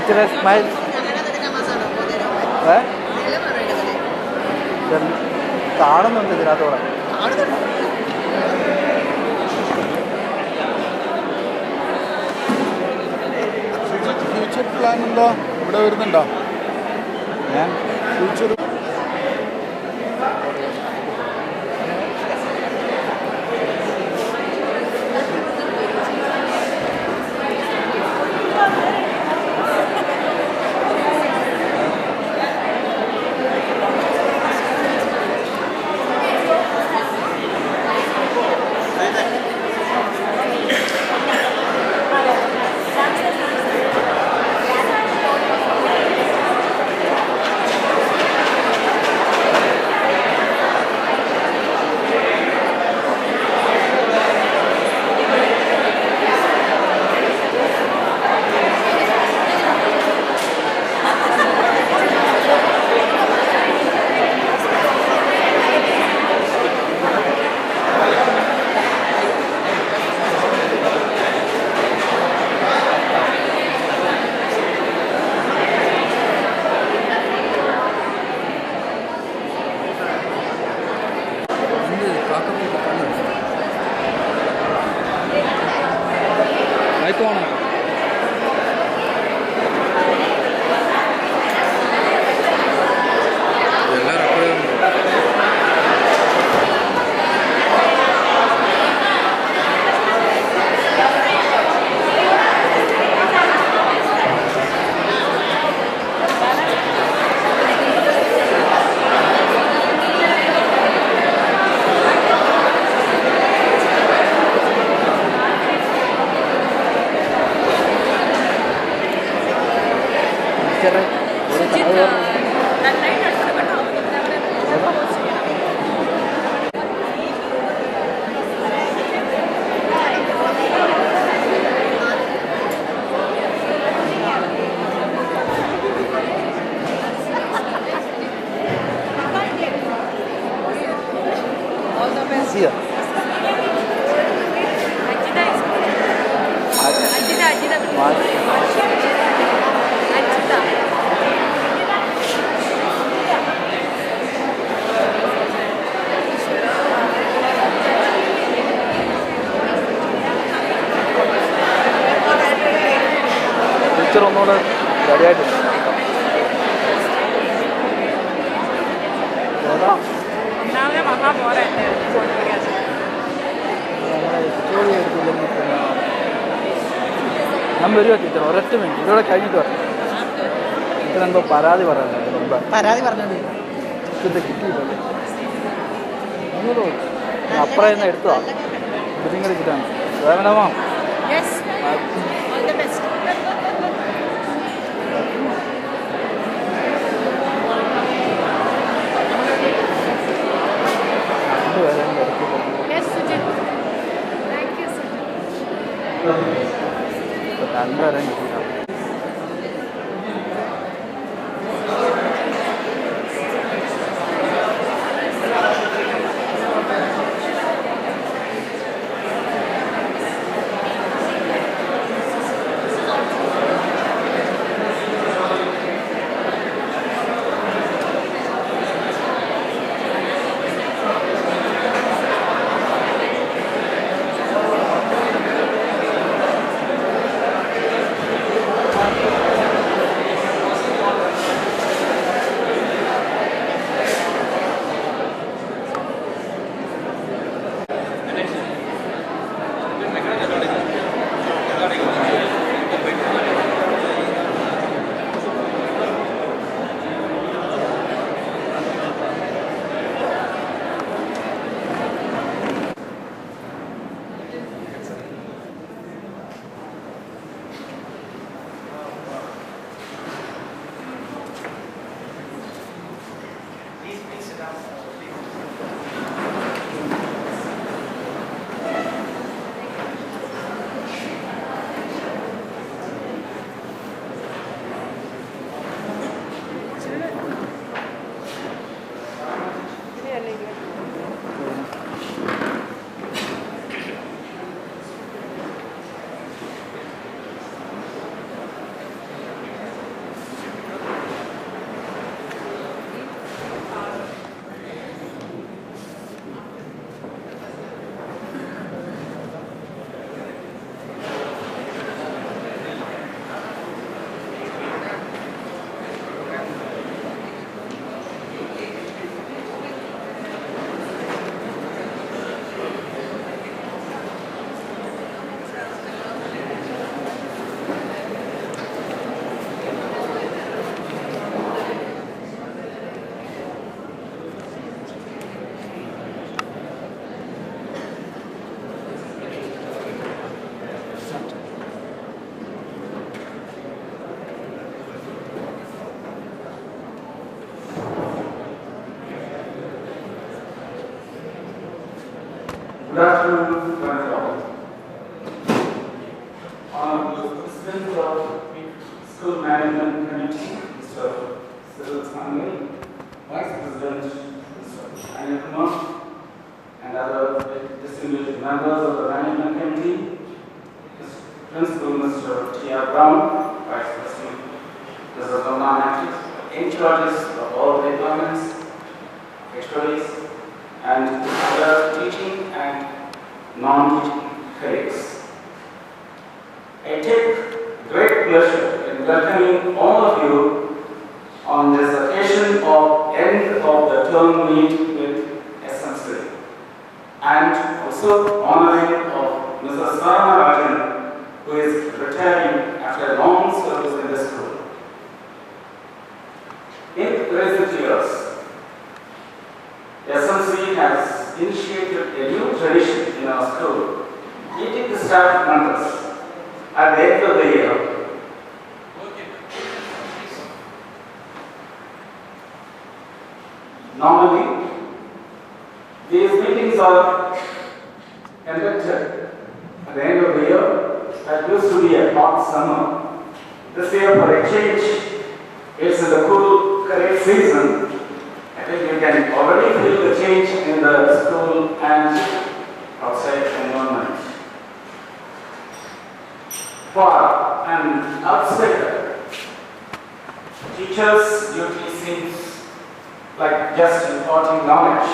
ടീച്ചറെ സ്മൈൽ കാണുന്നുണ്ട് ഇതിനകത്തോടെ. Future plan എന്താ ഇവിടെ വരുന്നുണ്ടോ? ഞാൻ ഫ്യൂച്ചർ ഒന്നുകൂടെ റെഡിയായിട്ടുണ്ട്. ഞാൻ വരുമോ ടീച്ചർ? ഒരൊറ്റ മിനിറ്റ് ഇതോടെ കഴിഞ്ഞിട്ട് പറഞ്ഞു. ടീച്ചർ എന്തോ പരാതി പറയാനുണ്ട്. പരാതി പറഞ്ഞത് ഇത് കിട്ടിയില്ലല്ലോ. അപ്പുറം തന്നെ എടുത്തതാ. ബുദ്ധിങ്ങൾ കിട്ടാണ്. വേണമോ? രണ്ടുപേരെയും കിട്ടിയിട്ടാണ്. Good afternoon, one and all. Honorable President of School Management Committee, Mr. Cyril Stanley, Vice President, Mr. Anil Kumar, and other distinguished members of the Management Committee, Principal Mr. T.R. Brown, Vice President, Mr. Zona in charges of all the departments, expertise, and other teaching and non-teaching colleagues. I take great pleasure in welcoming all of you on this occasion of end of the term meet with SMC, and also honoring of Mrs. Saramma Rajan, who is retiring after a long service in the school. In recent years, SMC has initiated a new tradition in our school, meeting the staff members at the end of the year. Normally, these meetings are conducted at the end of the year. That used to be a hot summer. This year, for a change, it's the cool, correct season. I think you can already feel the change in the school and outside environment. For an outsider, teachers' duty seems like just imparting knowledge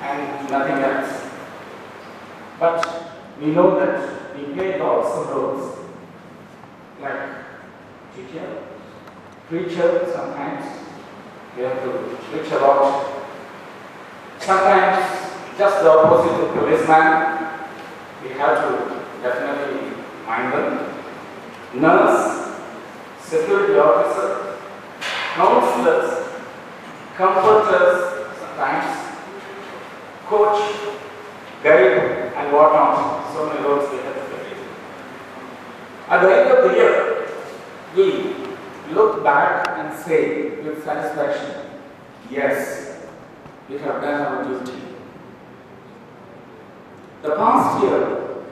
and nothing else. But we know that we play lots of roles, like teacher, preacher sometimes. We have to preach a lot. Sometimes just the opposite of policeman. We have to definitely mind them. Nurse, security officer, counselors, comforters sometimes, coach, guide, and whatnot. So many roles we have to play. At the end of the year, we look back and say with satisfaction, yes, we have done our duty. The past year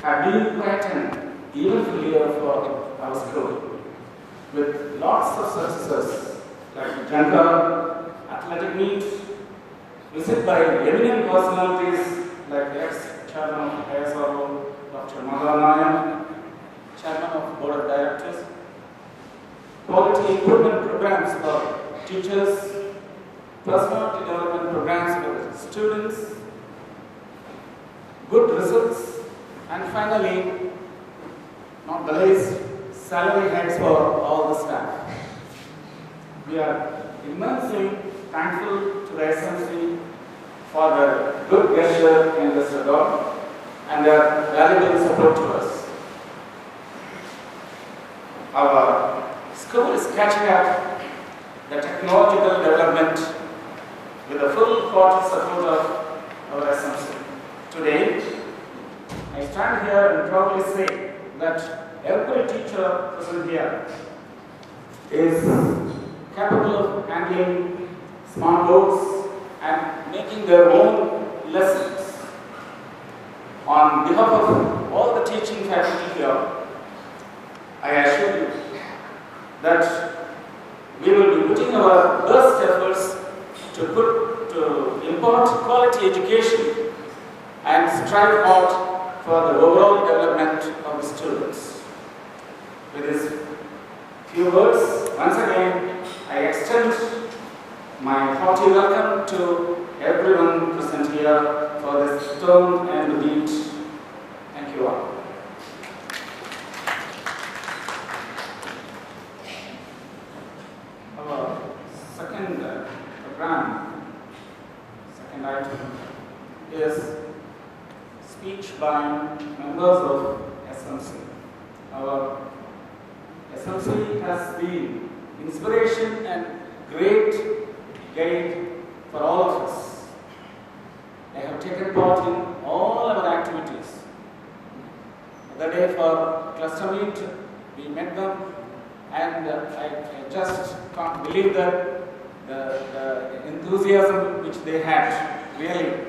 have been quite an eventful year for our school, with lots of successes like Janta, athletic meet, visit by eminent personalities like ex-chairman of ISRO, Dr. Madhavanayan, Chairman of Board of Directors, quality improvement programs for teachers, personality development programs for students, good results, and finally, not the least, salary hikes for all the staff. We are immensely thankful to the SMC for their good gesture in this regard and their valuable support to us. Our school is catching up the technological development with the full hearted support of our SMC. Today, I stand here and proudly say that every teacher present here is capable of handling smart boards and making their own lessons. On behalf of all the teaching faculty here, I assure you that we will be putting our best efforts to impart quality education and strive hard for the overall development of the students. With these few words, once again, I extend my hearty welcome to everyone present here for this term and meet. Thank you all. Our second second item is speech by members of SMC. Our SMC has been inspiration and great guide for all of us. They have taken part in all our activities. The day for cluster meet, we met them, and I just can't believe that the enthusiasm which they had, really.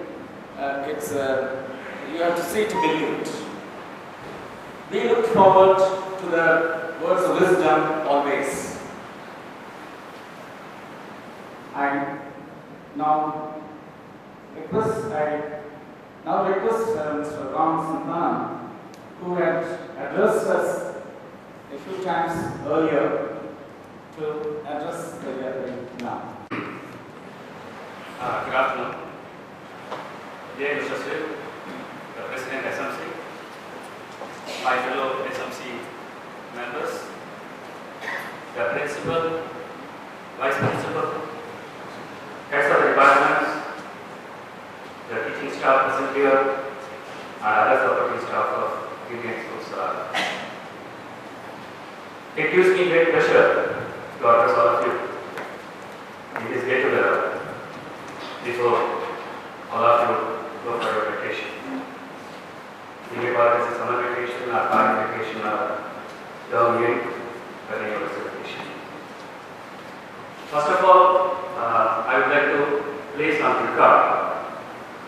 you have to see to believe it. We look forward to the words of wisdom always. I now request Mr. Ram Santana, who had addressed us a few times earlier, to address the gathering now. Good afternoon. Dear Mr. Sir, the President SMC, my fellow SMC members, the Principal, Vice Principal, heads of the departments, the teaching staff present here, and other supporting staff of Indian Schools Salalah. It gives me great pleasure to address all of you in this get together before all of you go for your vacation. You may call this a summer vacation or party vacation or term year or university vacation. First of all, I would like to place on record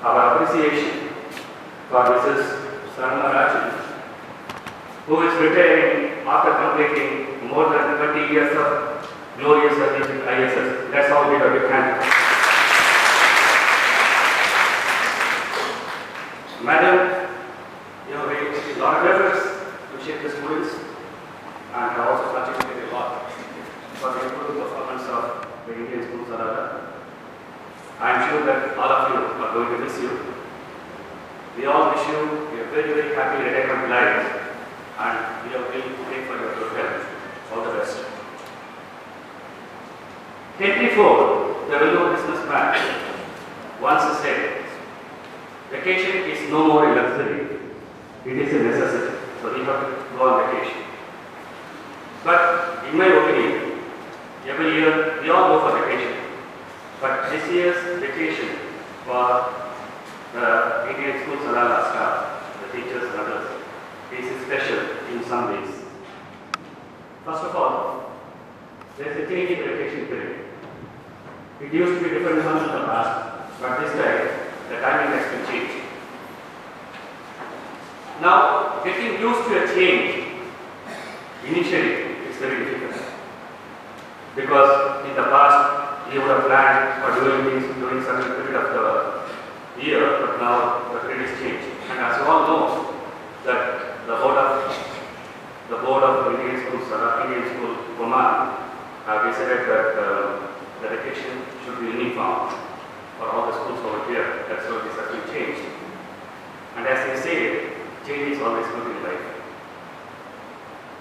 our appreciation for Mrs. Saramma Rajan, who is retiring after completing more than 20 years of glorious service in ISS. That's how we have a hand. Madam, you know, we did a lot of efforts to shape the students and have also contributed a lot for the improved performance of the Indian Schools Salalah. I am sure that all of you are going to miss you. We all wish you a very, very happy retirement life, and we are willing to pray for your good health. All the best. 24, the well-known businessman once said, vacation is no more a luxury, it is a necessity. So we have to go on vacation. But in my opinion, every year we all go for vacation. But this year's vacation for the Indian Schools Salalah staff, the teachers and others, is special in some ways. First of all, there is a change in vacation period. It used to be different months in the past, but this time the timing has been changed. Now, getting used to a change initially is very difficult, because in the past you would have planned for doing things during some period of the year, but now the period is changed. And as you all know, that the board of Indian Schools, Indian School Oman, have decided that the vacation should be uniform for all the schools over here. That's why this has been changed. And as they say, change is always good in life.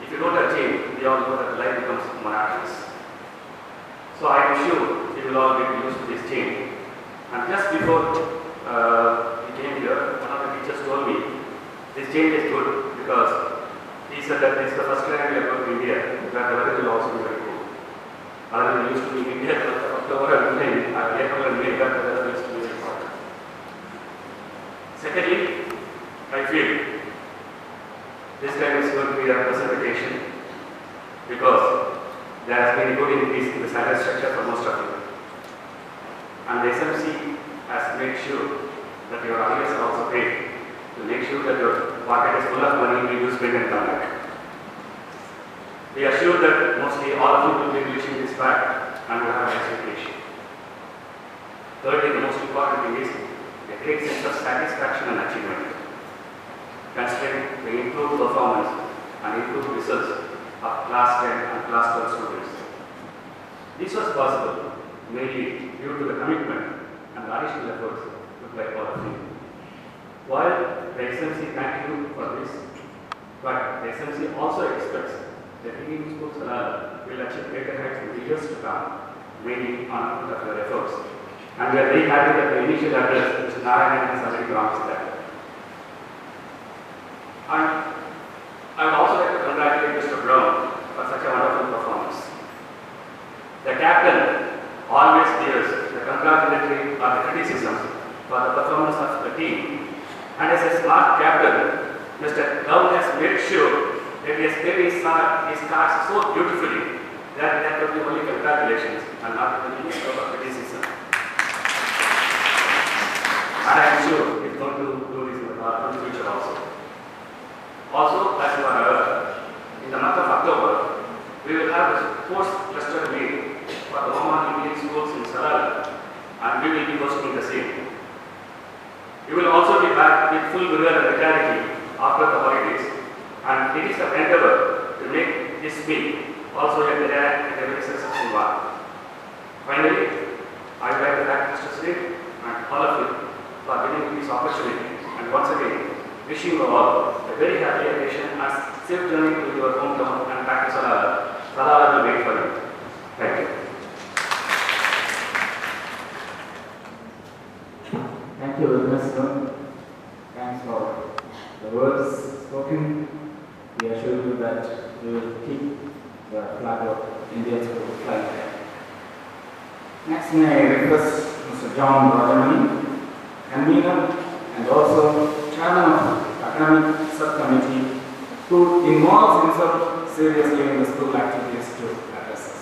If you don't have change, we all know that life becomes monotonous. So I am sure you will all get used to this change. And just before we came here, one of the teachers told me this change is good, because he said that this is the first time we are going to India, where the weather will also be very cool. Other than used to be in India, October and May, April and May, that the weather used to be very hot. Secondly, I feel this time is going to be a pleasant vacation, because there has been a good increase in the salary structure for most of you. And the SMC has made sure that your arrears are also paid, to make sure that your pocket is full of money when you spend and come back. We are sure that mostly all of you will be relishing this fact and will have an expectation. Thirdly, the most important thing is a great sense of satisfaction and achievement, considering the improved performance and improved results of class 10 and class 12 students. This was possible mainly due to the commitment and the additional efforts put by all of you. While the SMC thank you for this, but the SMC also expects that Indian Schools Salalah will achieve greater heights in the years to come, mainly on account of your efforts. And we are very happy that the initial address, Mr. Narayanan, has already promised that. And I would also like to congratulate Mr. Brown for such a wonderful performance. The captain always bears the congratulatory or the criticisms for the performance of the team. And as a smart captain, Mr. Brown has made sure that he has played his cards so beautifully that there could be only congratulations and not any sort of criticism. And I am sure to do this in the future also. Also, as you are aware, in the month of October, we will have the fourth cluster meet for the Women Indian schools in Salalah, and we will be hosting the same. We will also be back with full vigor and vitality after the holidays, and it is an endeavor to make this week also a very successful one. Finally, I would like to thank Mr. Smith and all of you for giving me this opportunity, and once again, wishing you all a very happy occasion and safe journey to your hometown and back to Salalah. Salalah will wait for you. Thank you. Thank you very much, sir. Thanks for the words spoken. We assure you that we will keep the flag of India flying high. Next, may I request Mr. John Rajan, convener and also chairman of academic subcommittee, who involves himself seriously in the school activities to address us.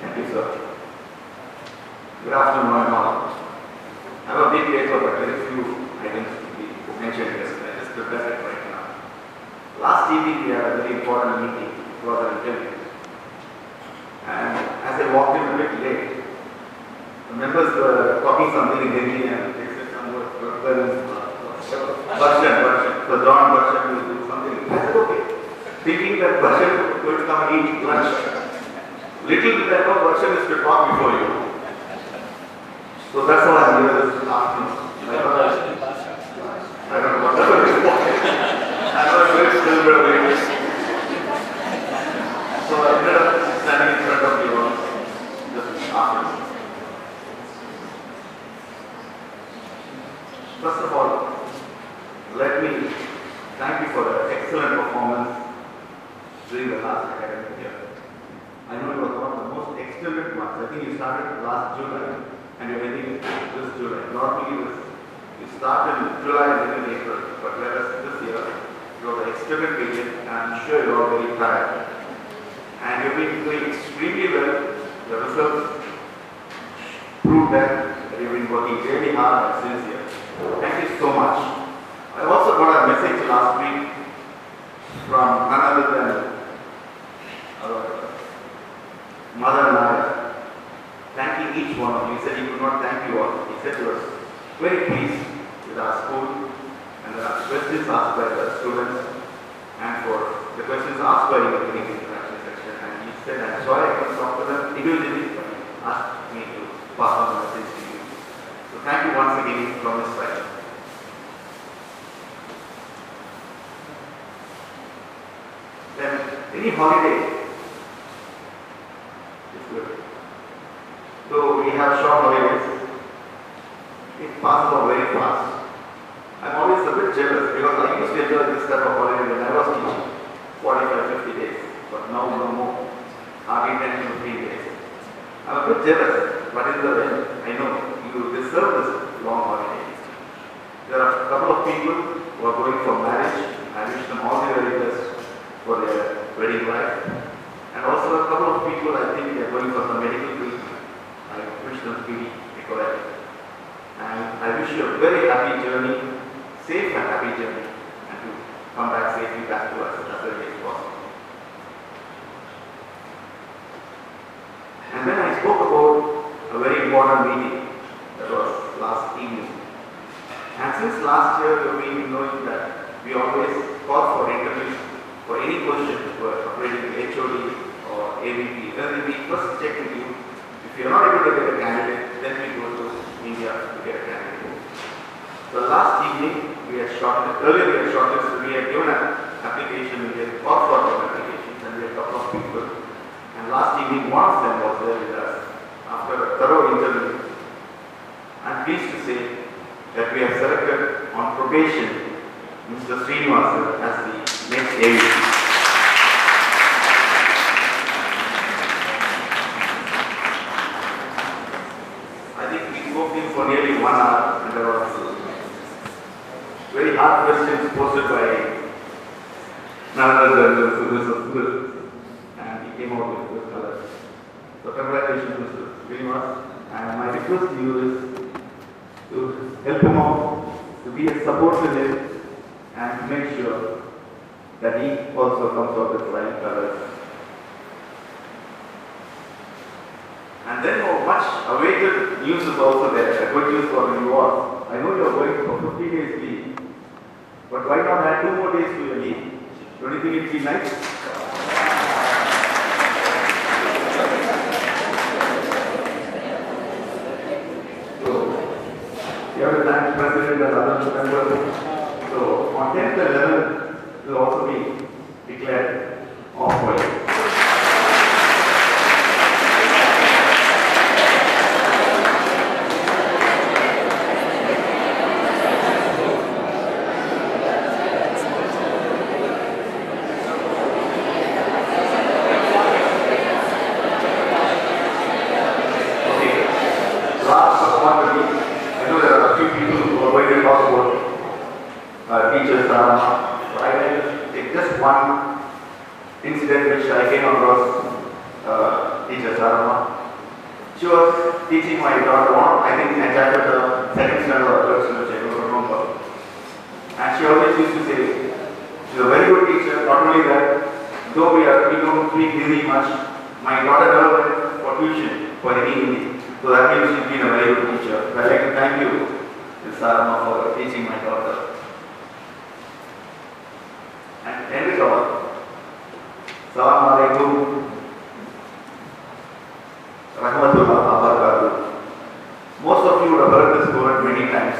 Thank you, sir. Good afternoon, one and all. I have a big paper, but very few items to be mentioned here, so I just prepare it right now. Last evening, we had a very important meeting. It was an interview. And as I walked in a bit late, the members were talking something in Hindi and they said some word, Barshan. So John Barshan will do something. I said, okay. Thinking that Barshan would come and eat lunch. Little did I know Barshan is to talk before you. So that's all I'm here this afternoon. I don't know what that is. I know it's very still very. So I ended up standing in front of you all just afternoon. First of all, let me thank you for the excellent performance during the last academic year. I know it was one of the most extended ones. I think you started last July and you're ending this July. Normally you start in July and end in April, but whereas this year you have an extended period and I'm sure you're all very tired. And you've been doing extremely well. The results prove that you've been working really hard and sincere. Thank you so much. I also got a message last week from none other than our mother and I, thanking each one of you. He said he could not thank you all. He said he was very pleased with our school and the questions asked by the students and for the questions asked by the interaction section. And he said, I'm sorry I couldn't talk to them individually, but he asked me to pass on the message to you. So thank you once again from his side. Then any holiday is good. Though we have short holidays, it passes off very fast. I'm always a bit jealous because I used to enjoy this type of holiday when I was teaching, 45, 50 days, but now no more, hardly 10 to 15 days. I'm a bit jealous, but in the end, I know you deserve this long holiday. There are a couple of people who are going for marriage. I wish them all the very best for their wedding life. And also a couple of people, I think they are going for some medical treatment. I wish them speedy recovery. And I wish you a very happy journey, safe and happy journey, and to come back safely back to us as early as possible. And then I spoke about a very important meeting that was last evening. And since last year we have been knowing that we always call for interviews for any position for operating HOD or AVP. Then we first check with you. If you are not able to get a candidate, then we go to India to get a candidate. So last evening we had shortlisted, earlier we had shortlisted, we had given an application, we had called for some applications and we had a couple of people. And last evening one of them was there with us after a thorough interview. I am pleased to say that we have selected on probation Mr. Srinivasan as the next AVP. I think we spoke to him for nearly 1 hour and there was very hard questions posted by none other than Mr. Smith, and he came out with good color. So congratulations Mr. Srinivasan, and my request to you is to help him out, to be a support to him, and to make sure that he also comes out with flying colors. And then much awaited news is also there, a good news for you all. I know you are going for 50 days leave, but why not add 2 more days to your leave? Don't you think it would be nice? So, you have to thank President and other members. So, on 10th and 11th will also be declared off for you. Teacher Saramma. So I will take just one incident which I came across teacher Saramma. She was teaching my daughter, I think I started the second standard or third standard, I don't remember. And she always used to say, she's a very good teacher, not only that, though we don't speak Hindi much, my daughter never went for tuition for any Hindi. So that means she's been a very good teacher. So I'd like to thank you, Ms. Saramma, for teaching my daughter. And end it all. Salamah Alaikum. Rahmatullah Abarakatuh. Most of you would have heard this word many times,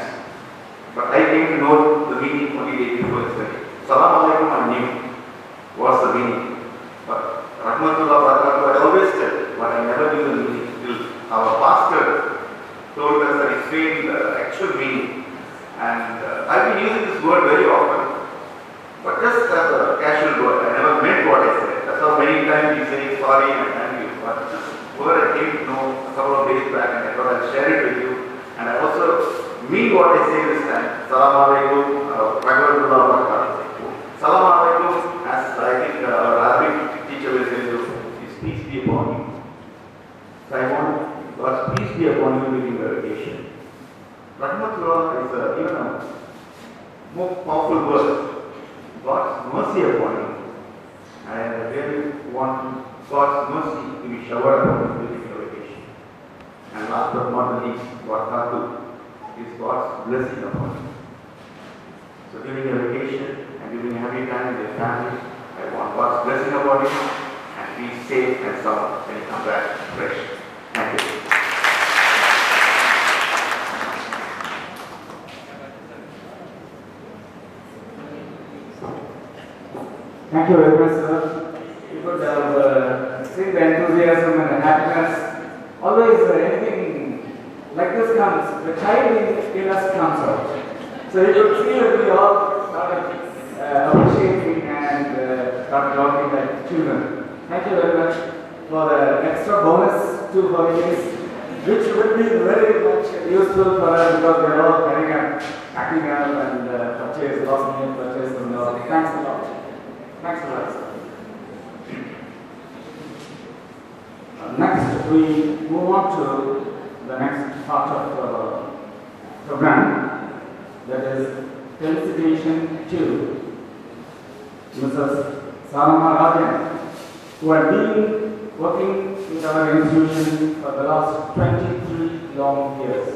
but I came to know the meaning only day before yesterday. Salamah Alaikum I knew what's the meaning, but Rahmatullah Abarakatuh I always said, but I never knew the meaning till our pastor told us and explained the actual meaning. And I've been using this word very often. But just as a casual word, I never meant what I said. That's how many times you say sorry and thank you. But this word I came to know a couple of days back and I thought I'd share it with you. And I also mean what I say this time. Salam alaikum, rahmatullah wa barakatuh. Salam alaikum, as I think our Arabic teacher will say, is peace be upon you. So I want God's peace be upon you during your vacation. Rahmatullah is even a more powerful word. God's mercy upon you. I really want God's mercy to be showered upon you during your vacation. And last but not least, Barakatuh is God's blessing upon you. So during your vacation and during a happy time with your family, I want God's blessing upon you and be safe and sound when you come back fresh. Thank you. Thank you very much, sir. You could have seen the enthusiasm and the happiness. Always anything like this comes, the child in us comes out. So you could see that we all started appreciating and started talking like children. Thank you very much for the extra bonus 2 holidays, which will be very much useful for us because we are all getting up, packing up and purchase, last minute purchase and all. Thanks a lot. Thanks a lot, sir. Next, we move on to the next part of the program, that is felicitation to Mrs. Saramma Rajan, who had been working with our institution for the last 23 long years.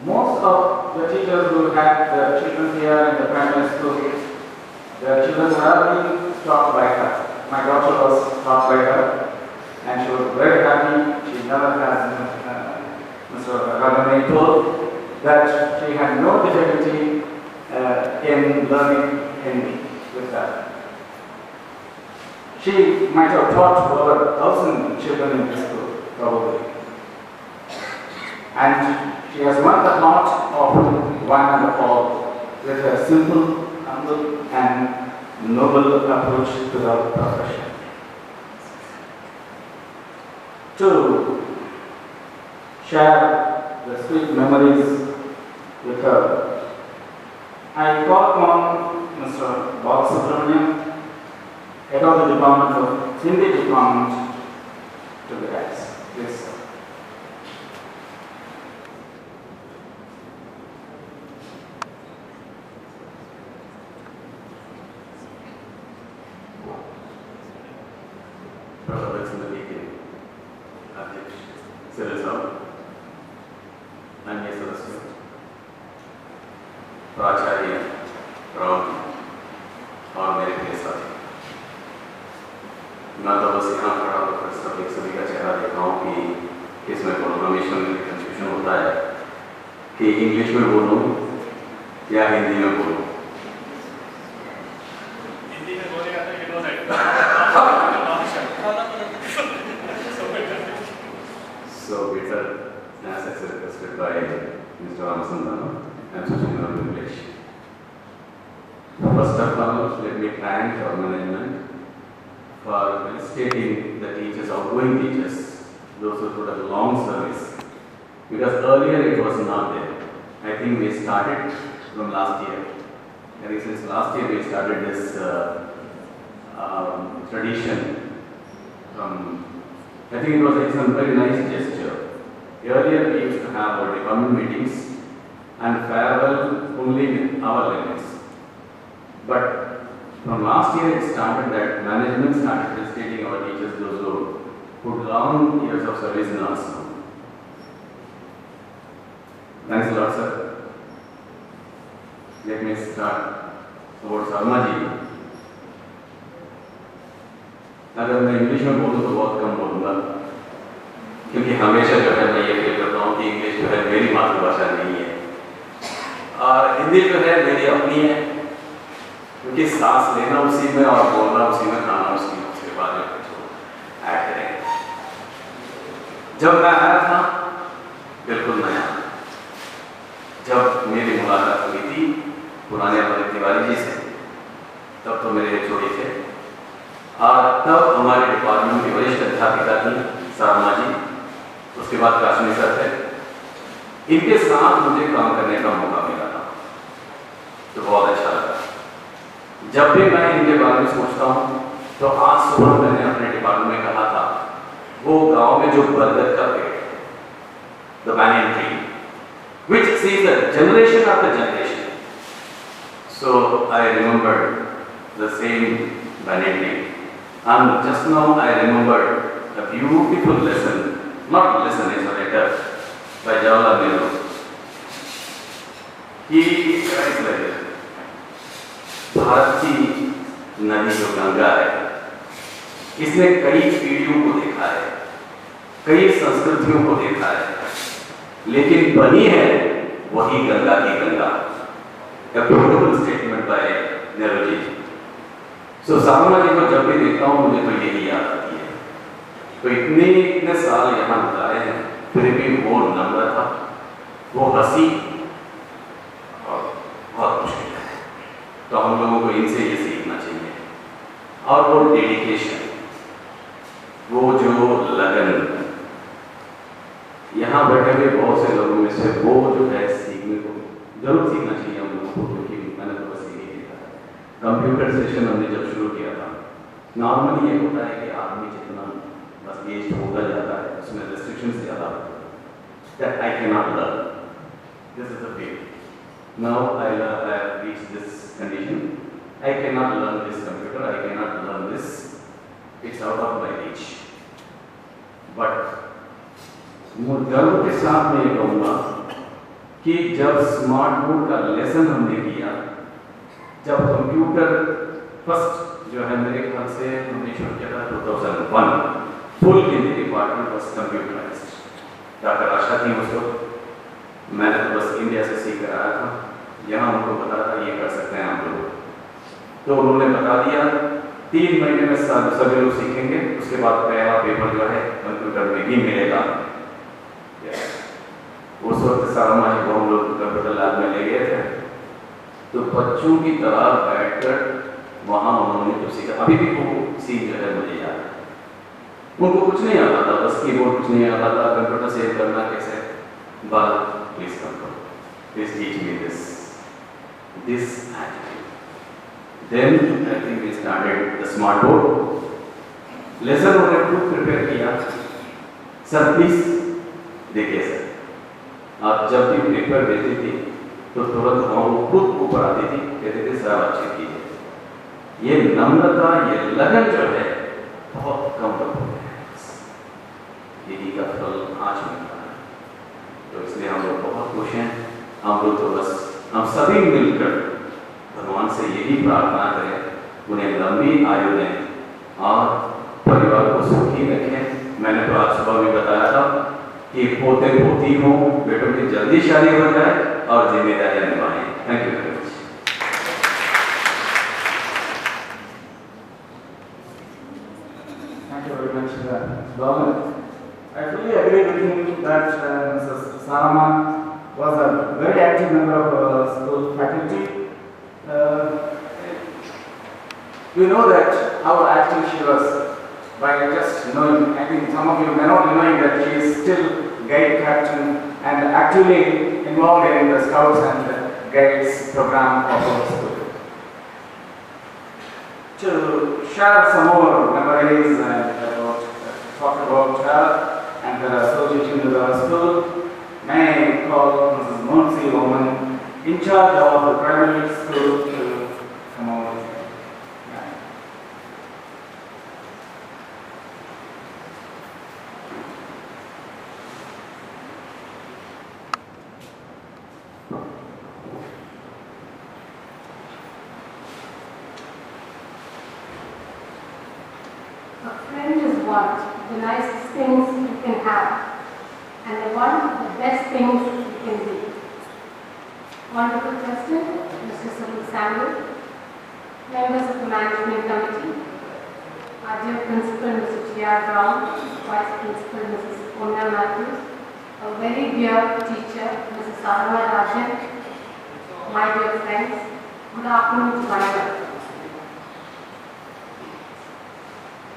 Most of the teachers who had the children here in the primary school, the children were being taught by her. My daughter was taught by her, and she was very happy. She never has, Mr. Rajan told that she had no difficulty in learning Hindi with her. She might have taught over 1,000 children in this school, probably. And she has won the heart of one and all with her simple, humble, and noble approach to the profession. To share the sweet memories with her, I call upon Mr. Subramanian, head of the Department of Hindi Department, to the guys. Please, sir. प्रबंधक समिति के अध्यक्ष cereal साहब, अन्य सदस्यों, प्राचार्य राव और मेरे प्रिय साथी, मैं तो बस यहाँ खड़ा होकर सभी का चेहरा देखा हूँ कि इसमें हमेशा में कंफ्यूजन होता है कि इंग्लिश में बोलूँ या हिंदी में बोलूँ। हिंदी में बोलेगा तो ये no So better, as I requested by Mr. Ramasandana, I'm switching on to English. First of all, let me thank our management for stating the teachers, outgoing teachers, those who put a long service. Because earlier it was not there. I think we started from last year. I think since last year we started this tradition from, I think it was like some very nice gesture. Earlier we used to have our department meetings and farewell only in our limits. But from last year it started that management started felicitating our teachers, those who put long years of service in our school. Thanks a lot, sir. Let me start about Saramma ji. अगर मैं English में बोलूँ तो बहुत कम बोलूँगा, क्योंकि हमेशा जो है मैं ये फील करता हूँ कि इंग्लिश जो है मेरी मातृभाषा नहीं है और हिंदी जो है मेरी अपनी है, क्योंकि सांस लेना उसी में और बोलना उसी में, खाना उसी में, उसके बाद में कुछ ऐड करेंगे। जब मैं आया था बिल्कुल नया, जब मेरी मुलाकात हुई थी पुराने अमृत तिवारी जी से, तब तो मेरे छोटे थे और तब हमारे डिपार्टमेंट की वरिष्ठ अध्यापिका थी सारम्मा जी, उसके बाद काश्मीर सर थे। इनके साथ मुझे काम करने का मौका मिला था तो बहुत अच्छा लगा। जब भी मैं इनके बारे में सोचता हूँ तो आज सुबह मैंने अपने डिपार्टमेंट में कहा था वो गांव में जो बरगद का पेड़, the banyan tree, which sees the generation after generation. So I remembered the same banyan tree. And just now I remembered a beautiful lesson, not lesson, it's a letter by Jawaharlal Nehru. He writes like this: Bharat की नदी जो गंगा है, इसने कई पीढ़ियों को देखा है, कई संस्कृतियों को देखा है, लेकिन बनी है वही गंगा की Ganga. A beautiful statement by Nehru ji. So सारम्मा जी को जब भी देखता हूँ मुझे तो यही याद आती है। तो इतने साल यहाँ बिताए हैं, फिर भी वो नम्रता, वो हंसी और बहुत मुश्किल है। तो हम लोगों को इनसे ये सीखना चाहिए। और वो डेडिकेशन, वो जो लगन, यहाँ बैठे हुए बहुत से लोगों में से वो जो है सीखने को जरूर सीखना चाहिए हम लोगों को, क्योंकि मैंने तो बस यही देखा है। कंप्यूटर सेशन हमने जब शुरू किया था, नॉर्मली ये होता है कि आदमी जितना बस एज होता जाता है उसमें रेस्ट्रिक्शंस ज़्यादा होते हैं। That I can not learn, this is the field. Now I have reached this condition, I cannot learn this computer, I cannot learn this, it's out of my reach. But गर्व के साथ मैं ये कहूँगा कि जब स्मार्ट बोर्ड का lesson हमने किया, जब कंप्यूटर फर्स्ट जो है मेरे ख्याल से हमने शुरू किया था 2001, फुल हिंदी डिपार्टमेंट बस कंप्यूटराइज्ड। डॉक्टर आशा थी उस वक्त, मैंने तो बस इंडिया से सीख कर आया था, यहाँ उनको पता था ये कर सकते हैं आप लोग, तो उन्होंने बता दिया 3 महीने में सभी लोग सीखेंगे, उसके बाद पहला पेपर जो है कंप्यूटर में ही मिलेगा। उस वक्त सारम्मा जी को हम लोग कंप्यूटर लैब में ले गए थे, तो बच्चों की तरह बैठकर वहाँ उन्होंने जो सीखा, अभी भी वो सीख जो है मुझे याद है। उनको कुछ नहीं आता था, बस कीबोर्ड कुछ नहीं आता था, कंप्यूटर सेव करना कैसे, but please control, please teach me this attitude. Then I think we started the smart board. Lesson हमने खुद प्रिपेयर किया। सर प्लीज देखिए सर, आप जब भी पेपर देते थे तो तुरंत हम खुद ऊपर आती थी, कहते थे सर अच्छे कीजिए। ये नम्रता, ये लगन जो है बहुत कम खुश हैं। हम लोग तो बस हम सभी मिलकर भगवान से यही प्रार्थना करें उन्हें लंबी आयु दें और परिवार को सुखी रखें। मैंने तो आज सुबह भी बताया था कि पोते पोती हों, बेटों की जल्दी शादी हो जाए और जिम्मेदारियां निभाएं। Thank you very much. Thank you very much, Governor. I fully agree with him that Mrs. Saramma was a very active member of school faculty. We know that how active she was by just knowing. I think some of you may not be knowing that she is still guide captain and actively involved in the Scouts and Guides program of our school. To share some more memories and talk about her and her association with our school, may I call Mrs. Monsi Woman in charge of the primary school to come over. A friend is one of the nicest things you can have, and one of the best things you can be. Honorable President, Mr. Samuel Samuel, members of the Management Committee, our dear Principal, Mr. T.R. Brown, Vice Principal, Mrs. Ponna Matthews, a very dear teacher, Mrs. Saramma Rajan, my dear friends, good afternoon to one another.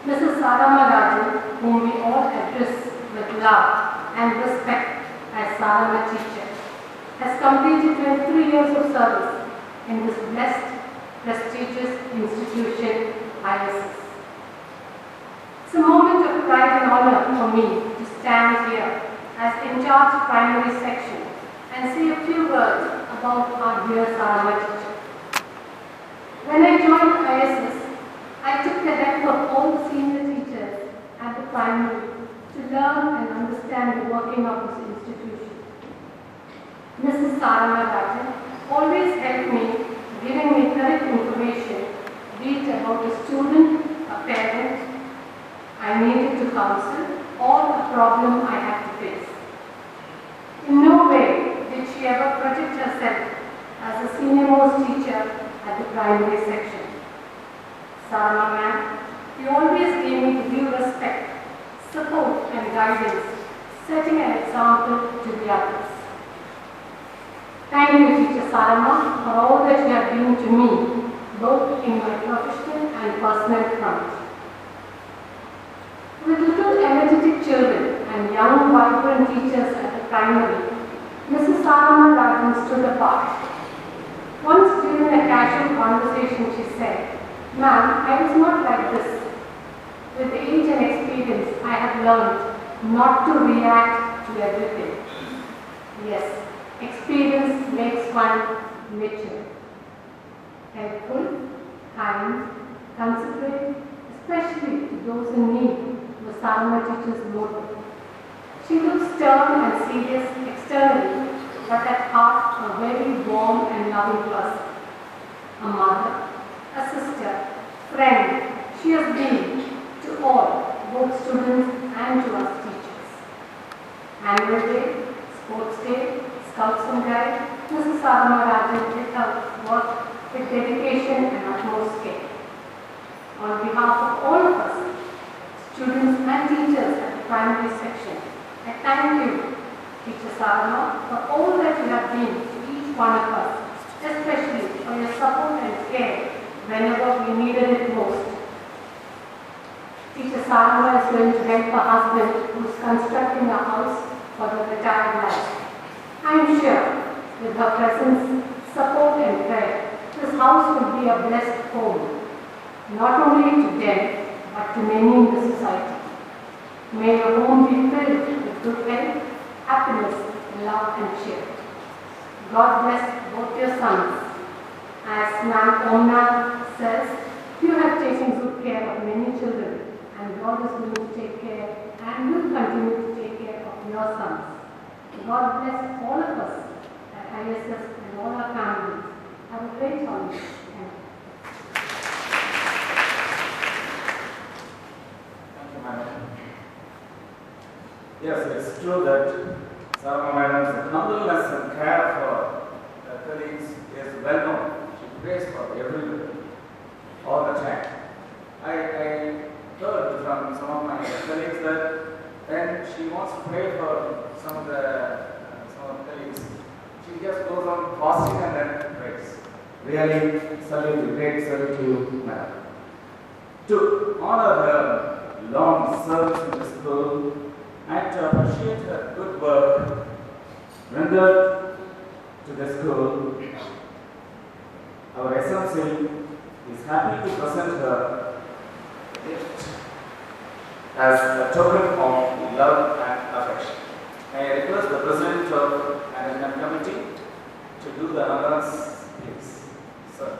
Mrs. Saramma Rajan, whom we all address with love and respect as Saramma teacher, has completed 23 years of service in this blessed, prestigious institution, ISS. It's a moment of pride and honor for me to stand here as in charge primary section and say a few words about our dear Saramma teacher. When I joined ISS, I took the help of all the senior teachers at the primary to learn and understand the working of this institution. Mrs. Saramma Rajan always helped me, giving me correct information, be it about a student, a parent I needed to counsel, or a problem I had to face. In no way did she ever project herself as a senior-most teacher at the primary section. Saramma ma'am, you always gave me due respect, support and guidance, setting an example to the others. Thank you, Teacher Saramma, for all that you have been to me, both in my professional and personal front. With little energetic children and young, vibrant teachers at the primary, Mrs. Saramma Rajan stood apart. Once during a casual conversation, she said, "Ma'am, I was not like this. With age and experience, I have learned not to react to everything." Yes, experience makes one mature. Helpful, kind, considerate, especially to those in need, was Saramma teacher's motto. She looked stern and serious externally, but at heart a very warm and loving person. A mother, a sister, friend, she has been to all, both students and to us teachers. Annual Day, Sports Day, Scouts and Guides, Mrs. Saramma Rajan did her work with dedication and utmost care. On behalf of all of us, students and teachers at the primary section, I thank you, Teacher Saramma, for all that you have been to each one of us, especially for your support and care whenever we needed it most. Teacher Saramma is going to help her husband who is constructing a house for the retired life. I am sure with her presence, support and prayer, this house will be a blessed home, not only to them, but to many in the society. May your home be filled with good health, happiness, love and cheer. God bless both your sons. As Ma'am Omna says, you have taken good care of many children, and God is going to take care and will continue to take care of your sons. God bless all of us ISS and all our families. Have a great holiday. Thank you. Thank you, madam. Yes, it's true that Saramma Madam's humbleness and care for her colleagues is well known. She prays for everybody, all the time. I heard from some of my colleagues that when she wants to pray for some of the colleagues, she just goes on fasting and then prays. Really, salute, great salute to you, madam. To honor her long service in the school and to appreciate her good work rendered to the school, our SMC is happy to present her gift as a token of love and affection. May I request the President of Management Committee to do the honors, please. Sir.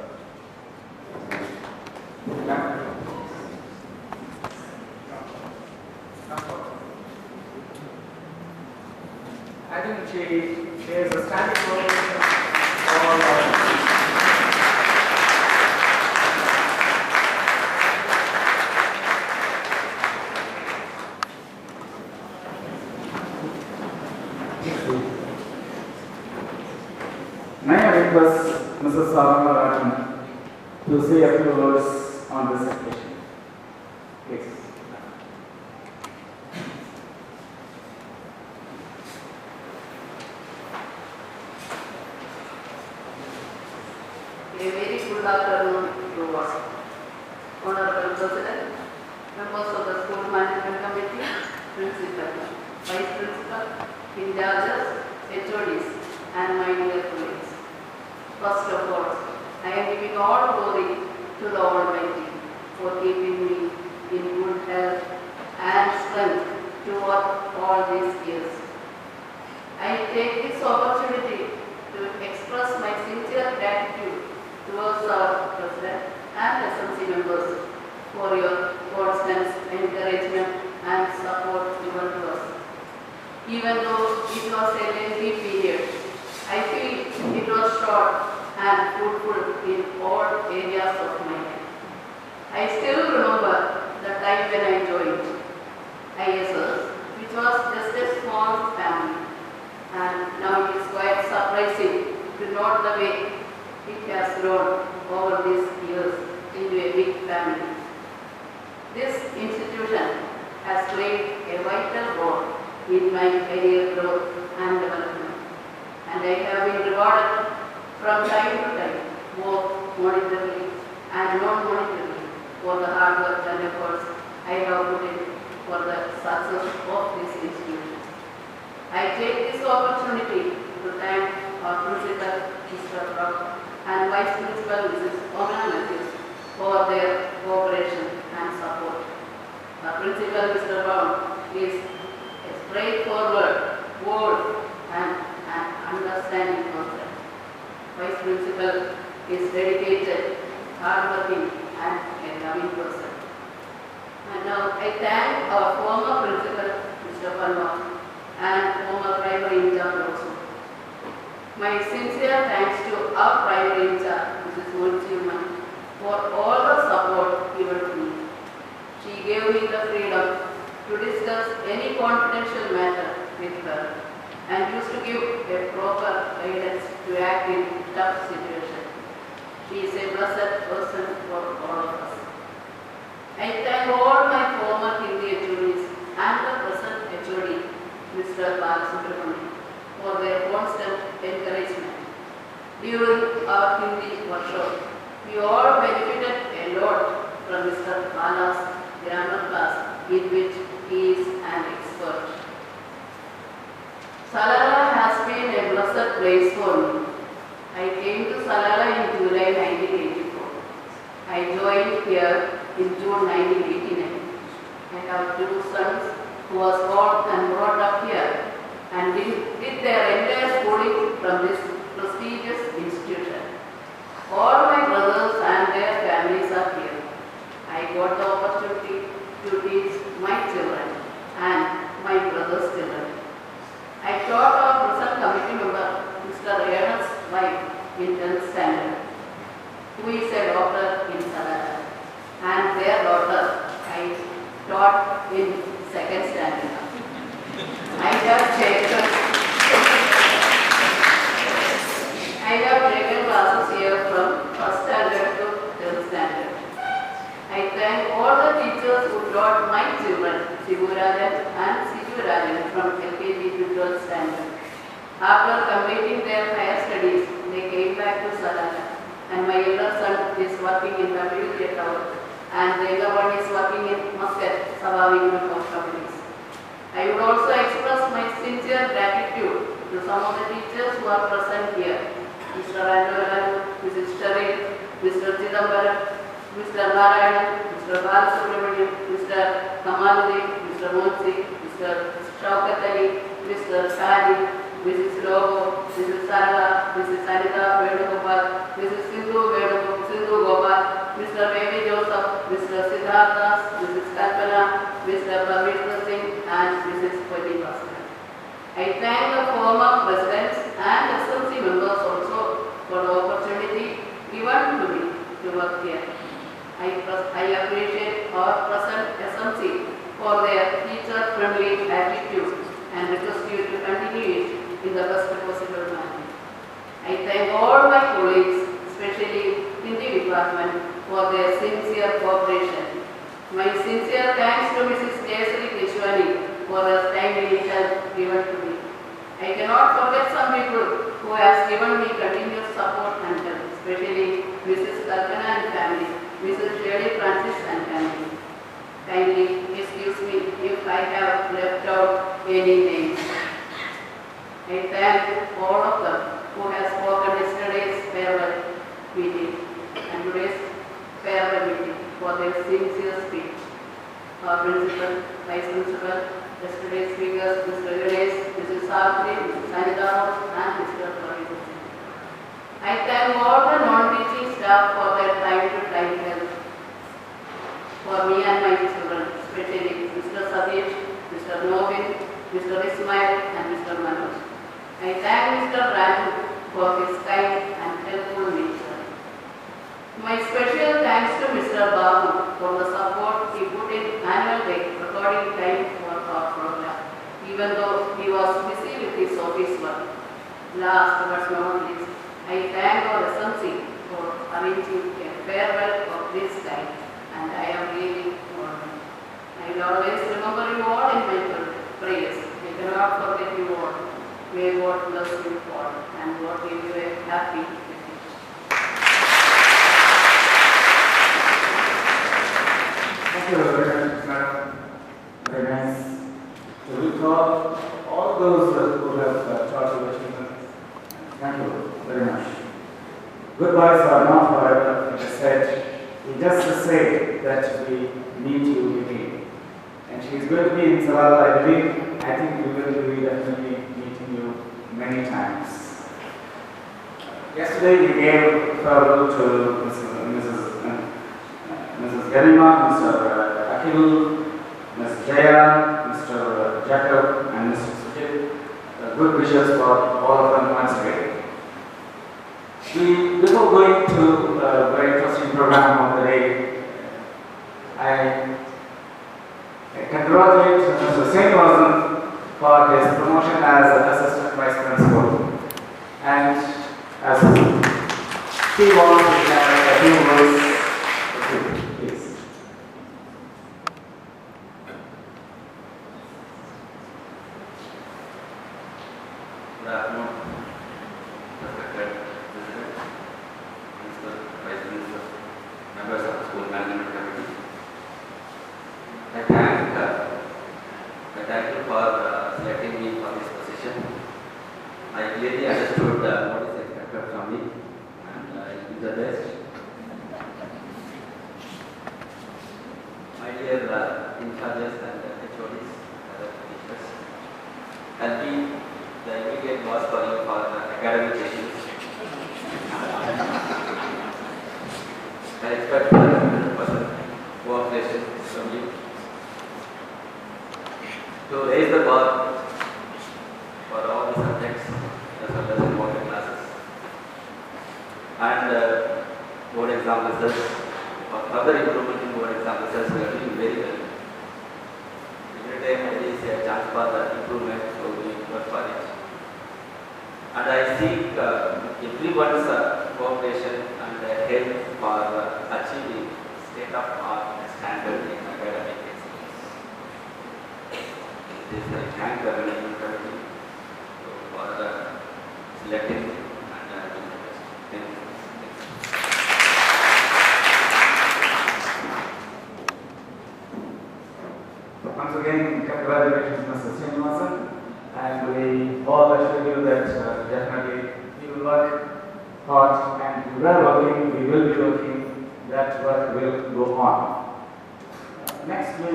Ma'am. I think she is a standing ovation for all of us. May I request Mrs. Saramma Rajan to say a few words on this occasion? Please. A very good afternoon to us. Honorable President, members of the School Management Committee, Principal, Vice Principal, in charges, HODs, and my dear colleagues. First of all, I am giving all glory to the Almighty for keeping me in good health and strength to work all these years. I take this opportunity to express my sincere gratitude towards our President and SMC members for your constant encouragement and support given to us. Even though it was a lengthy period, I feel it was short and fruitful in all areas of my life. I still remember the time when I joined ISS, which was just a small family, and now it is quite surprising to note the way it has grown over these years into a big family. This institution has played a vital role in my career growth and development, and I have been rewarded from time to time, both monetarily and non-monetarily, for the hard work and efforts I have put in for the success of this institution. I take this opportunity to thank our Principal, Mr. Brock, and Vice Principal, Mrs. Omana Matthews, for their cooperation and support. Our Principal, Mr. Brown, is a straightforward, bold, and an understanding person. Vice Principal is dedicated, hardworking, and a loving person. And now I thank our former Principal, Mr. Palma, and former primary in charge also. My sincere thanks to our primary in charge, Mrs. Monchilman, for all the support given to me. She gave me the freedom to discuss any confidential matter with her and used to give a proper guidance to act in tough situations. She is a blessed person for all of us. I thank all my former Hindi HODs and the present HOD, Mr. Balasubramanian, for their constant encouragement. During our Hindi workshop, we all benefited a lot from Mr. Bala's grammar class, in which he is an expert. Salalah has been a blessed place for me. I came to Salalah in July 1984. I joined here in June 1989. I have two sons who was born and brought up here and did their entire schooling from this prestigious institution. All my brothers and their families are here. I got the opportunity to teach my children and my brother's children. I taught our present committee member, Mr. in second standard. I have taken classes here from first standard to third standard. I thank all the teachers who taught my children, Shivu Rajan and Siju Rajan from LKG to 12th standard. After completing their higher studies, they came back to Salalah, and my elder son is working in WJ Tower, and the younger one is working in Muscat, surviving the post companies. I would also express my sincere gratitude to some of the teachers who are present here. Mr. Ranjavalan, Mrs. Sharif, Mr. Chidambaram, Mr. Narayan, Mr. Balasubramaniam, Mr. Kamaluddin, Mr. Monsi, Mr. Shaukat Ali, Mr. Shadi, Mrs. Logo, Mrs. Sarala, Mrs. Anita Vedugopal, Mrs. Sindhu Gopal, Mr. Baby Joseph, Mr. Siddhartha, Mrs. Kalpana, Mr. Parmeshwar Singh, and Mrs. Pati Bhaskar. I thank the former presidents and SMC members also for the opportunity given to me to work here. I appreciate our present SMC for their teacher-friendly attitude and request you to continue it in the best possible manner. I thank all my colleagues, especially in the department, for their sincere cooperation. My sincere thanks to Mrs. Jayasri Kishwani for her timely help given to me. I cannot forget some people who has given me continuous support and help, especially Mrs. Kalpana and family, Mrs. Shirley Francis and family. Kindly excuse me if I have left out any names. I thank all of them who have spoken yesterday's farewell meeting and today's farewell meeting for their sincere speech. Our principal, vice principal, yesterday's speakers, Mr. Ganesh, Mrs. Savitri, Mrs. Sanitaro, and Mr. Parmeshwar Singh. I thank all the non-teaching staff for their time-to-time help for me and my children, especially Mr. Satish, Mr. Novin, Mr. Ismail, and Mr. Manoj. I thank Mr. Raju for his kind and helpful nature. My special thanks to Mr. Babu for the support he put in annual day recording time for our program, even though he was busy with his office work. Last but not least, I thank our SMC for arranging a farewell of this kind, and I am really honored. I will always remember you all in my prayers. I cannot forget you all. May God bless you all and God give you a happy future. Thank you very much, madam. Very nice. So we taught all those who have taught your children. Thank you very much. Goodbyes are not forever, as I said. We just say that we meet you again. And she is going to be in Salalah, I believe. I think we will be definitely meeting you many times. Yesterday we gave farewell to Mrs. Garima, Mr. Akhil, Mr. Jaya, Mr. Jacob, and Mr. Sujit. Good wishes for all of them once again. Before going to a very interesting program of the day, I congratulate Mr. Srinivasan for his promotion as Assistant Vice Principal. And as he wants to share a few words with you, please. Good afternoon, respected President, Principal, Vice Principal, members of the School Management Committee. I thank you for selecting me for this position. I clearly understood what is expected from me, and I will do the best. My dear in-charges and HODs, other teachers, I'll be the immediate boss for you for academic issues. I expect 100% cooperation from you to raise the bar for all the subjects as well as important classes and board exam results. For further improvement in board exam results, we are doing very well. this I thank the management committee for selecting and doing the best. Thank you. Once again, congratulations, Mr. Srinivasan, and we all assure you that definitely we will work hard, and we are working, we will be working, that work will go on. Next, we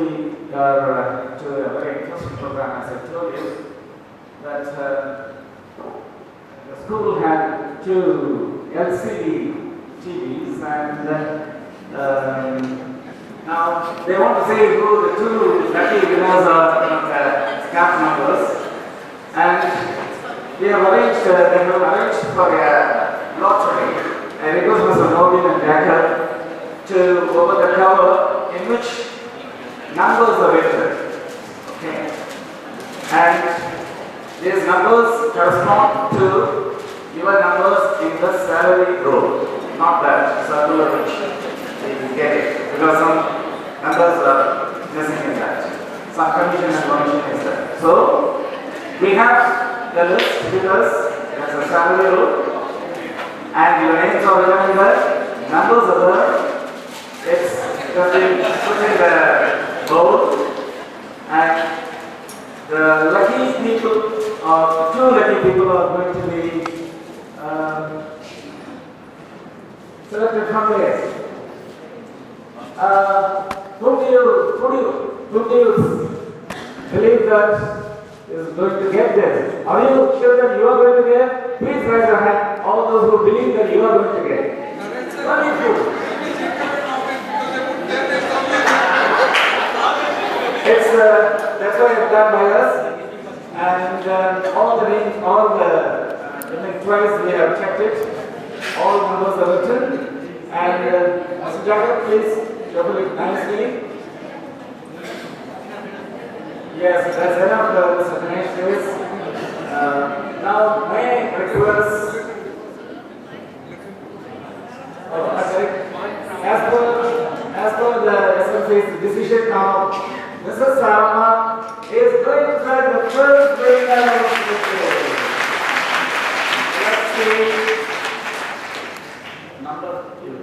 are to a very interesting program, as I told you, that the school had 2 LCD TVs, and now they want to say who the 2 lucky winners are, cap numbers, and they have arranged for a lottery. I request Mr. Nobin and Jacker to open the cover in which numbers are written. Okay. And these numbers correspond to your numbers in the salary row, not that circular which you get it, because some numbers are missing in that. Some commission and commission is there. So we have the list with us as a salary row, and your names are written in there, numbers are there. It's just been put in the board, and the lucky people, or 2 lucky people, are going to be selected from there. Who do you believe that is going to get this? Are you sure that you are going to get? Please raise your hand, all those who believe that you are going to get. Wonderful. That's why it's done by us, and all the twice we have checked it, all numbers are written, and Mr. Jacob, please shuffle it nicely. Yes, that's enough, Mr. Ganesh, please. Now, may I request, as per the SMC's decision now, Mrs. Saramma is going to try the first winner of the day. Let's see. Number 2.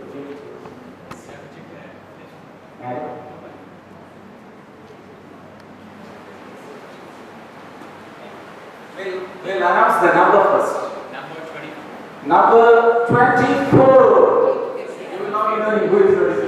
We'll announce the number first. Number 24. You will not know who is 24.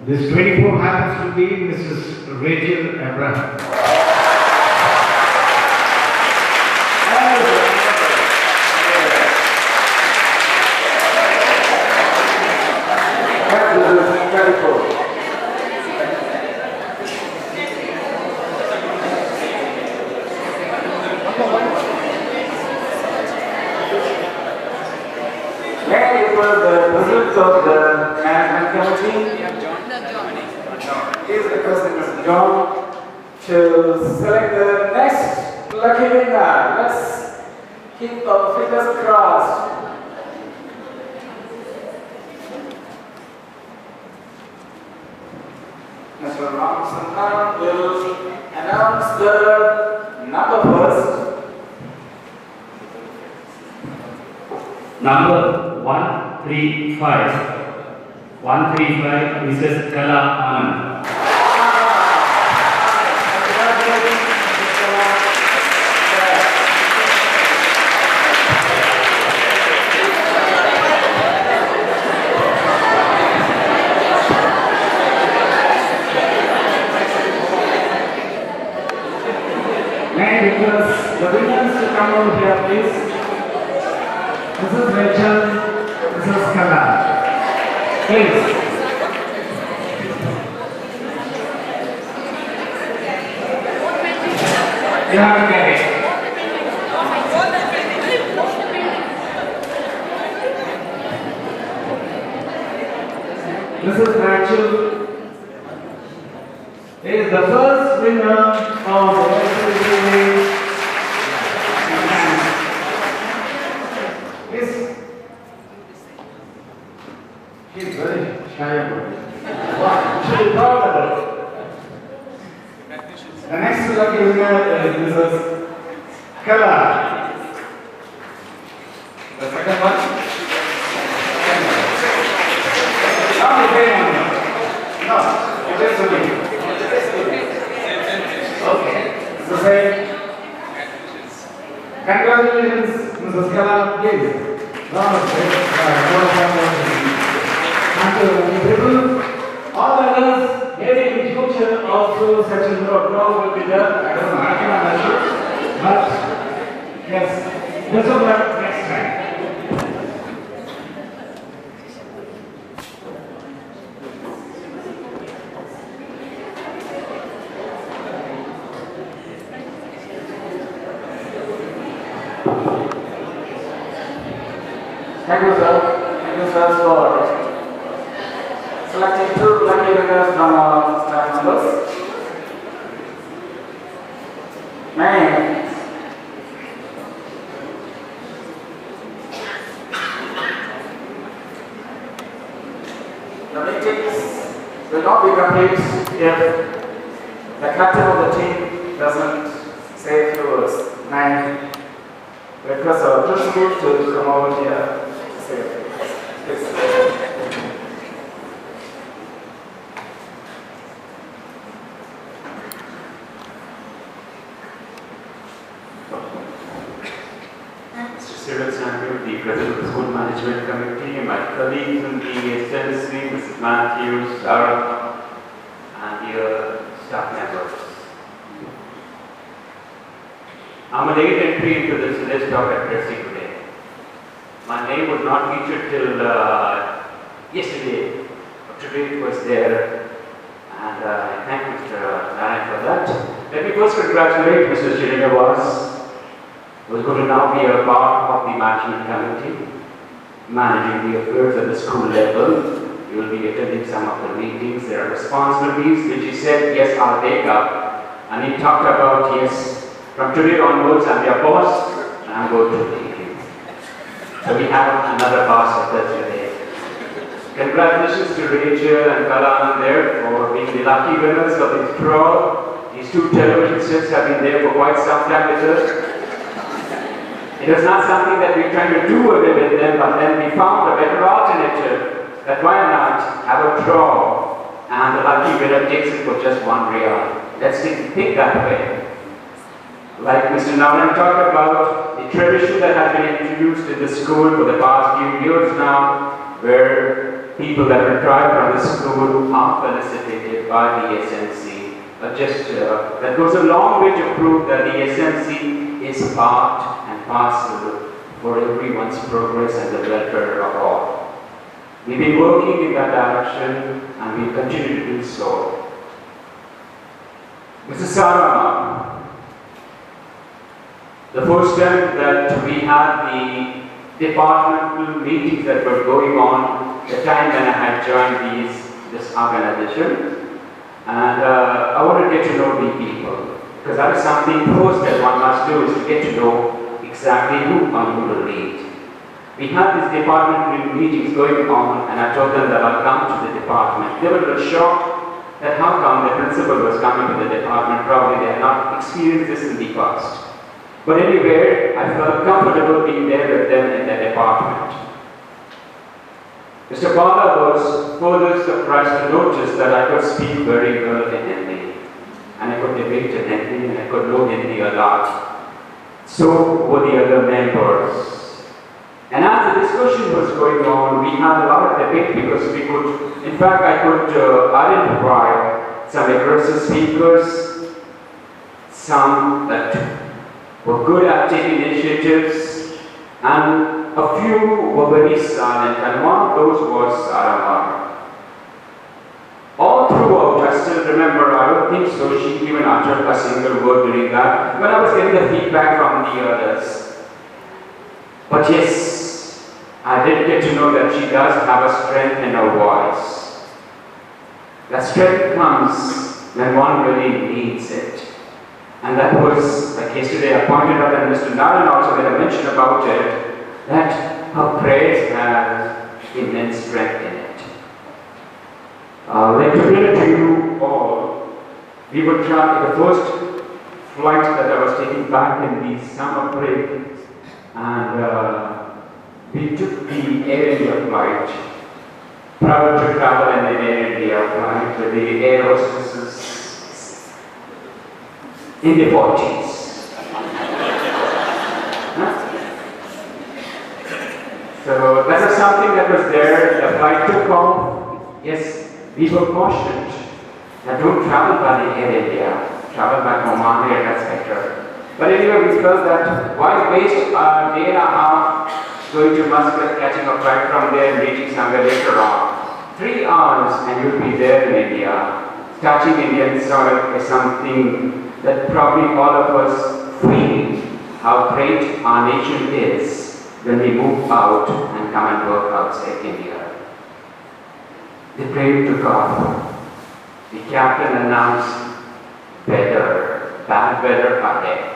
This 24 happens to be Mrs. Rajan Abraham. It was the president of the management committee. Is the president, Mr. John, to select the next lucky winner. Let's keep our fingers crossed. Mr. Ramachandran will announce the number first. Number 135. 135, Mrs. Kala Anand. May I request the winners to come over here, please? Mrs. Rachel, Mrs. Kala. Please. You have to get it. Mrs. Rachel is the first winner of the SLC. She's very shy about it. She's proud of it. The next lucky winner is Mrs. Kala. The second one? Not the same one. No, it is to me. Okay, it's the same. Congratulations, Mrs. Kala. Please. All others, maybe in future also such a draw will be done. I don't know, I cannot assure. But yes, best of luck next time. Thank you, sir. Thank you, sir, for selecting 2 lucky winners from our staff members. May the meetings will not be complete if the captain of the team doesn't say a few words. May request our principal to come over here. Mr. Cyril Samuel, the President of the School Management Committee, and my colleagues in the SLC, Mrs. Matthews, Saramma, and the staff members. I'm a late entry into this list of addressing today. My name was not featured till yesterday, but today it was there, and I thank Mr. Narayan for that. Let me first congratulate Mr. Srinivas, who is going to now be a part of the management committee, managing the affairs at the school level. You will be attending some of the meetings. There are responsibilities which he said, yes, I'll take up. And he talked about, yes, from today onwards, I'm your boss, and I'm going to leave you. So we have another boss of us today. Congratulations to Rachel and Kalan there for being the lucky winners of this draw. These 2 television sets have been there for quite some time with us. It was not something that we tried to do away with them, but then we found a better alternative, that why not have a draw, and the lucky winner takes it for just 1 real. Let's think that way. Like Mr. Narayan talked about, the tradition that has been introduced in the school for the past few years now, where people that retire from the school are felicitated by the SMC, a gesture that goes a long way to prove that the SMC is part and parcel for everyone's progress and the welfare of all. We've been working in that direction and we continue to do so. Mrs. Saramma, the first time that we had the departmental meetings that were going on, the time when I had joined this organization, and I want to get to know the people, because that is something first that one must do, is to get to know exactly who I'm going to lead. We had these departmental meetings going on, and I told them that I'll come to the department. They were a little shocked that how come the principal was coming to the department. Probably they had not experienced this in the past. But anyway, I felt comfortable being there with them in the department. Mr. Bala was further surprised to notice that I could speak very well in Hindi, and I could debate in Hindi, and I could know Hindi a lot. So were the other members. And as the discussion was going on, we had a lot of debate because we could, in fact, I could identify some aggressive speakers, some that were good at taking initiatives, and a few were very silent, and one of those was Saramma. All throughout, I still remember, I don't think so, she even uttered a single word during that, when I was getting the feedback from the others. But yes, I did get to know that she does have a strength in her voice. That strength comes when one really needs it. And that was, like yesterday I pointed out, and Mr. Naran also made a mention about it, that our prayers have immense strength in it. Like to bring it to you all, we would travel the first flight that I was taking back in the summer break, and we took the Air India flight, proud to travel in the Air India flight with the air hostesses in the 40s. So that was something that was there. The flight took off. Yes, we were cautioned that don't travel by the Air India, travel by Oman Air, etc. But anyway, we felt that why waste a day and a half going to Muscat, catching a flight from there and reaching somewhere later on. 3 hours and you'll be there in India. Touching Indian soil is something that probably all of us feel how great our nation is when we move out and come and work outside India. The plane took off. The captain announced, weather, bad weather ahead.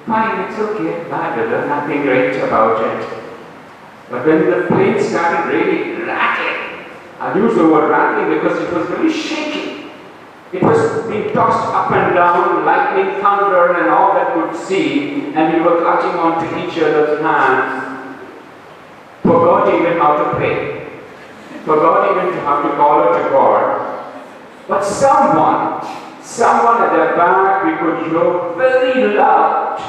Fine, it's okay, bad weather, nothing great about it. But when the plane started really rattling, I use the word rattling because it was really shaky. It was being tossed up and down, lightning, thunder, and all that could see, and we were clutching onto each other's hands. Forgot even how to pray. Forgot even how to call out to God. But someone at the back, we could hear very loud,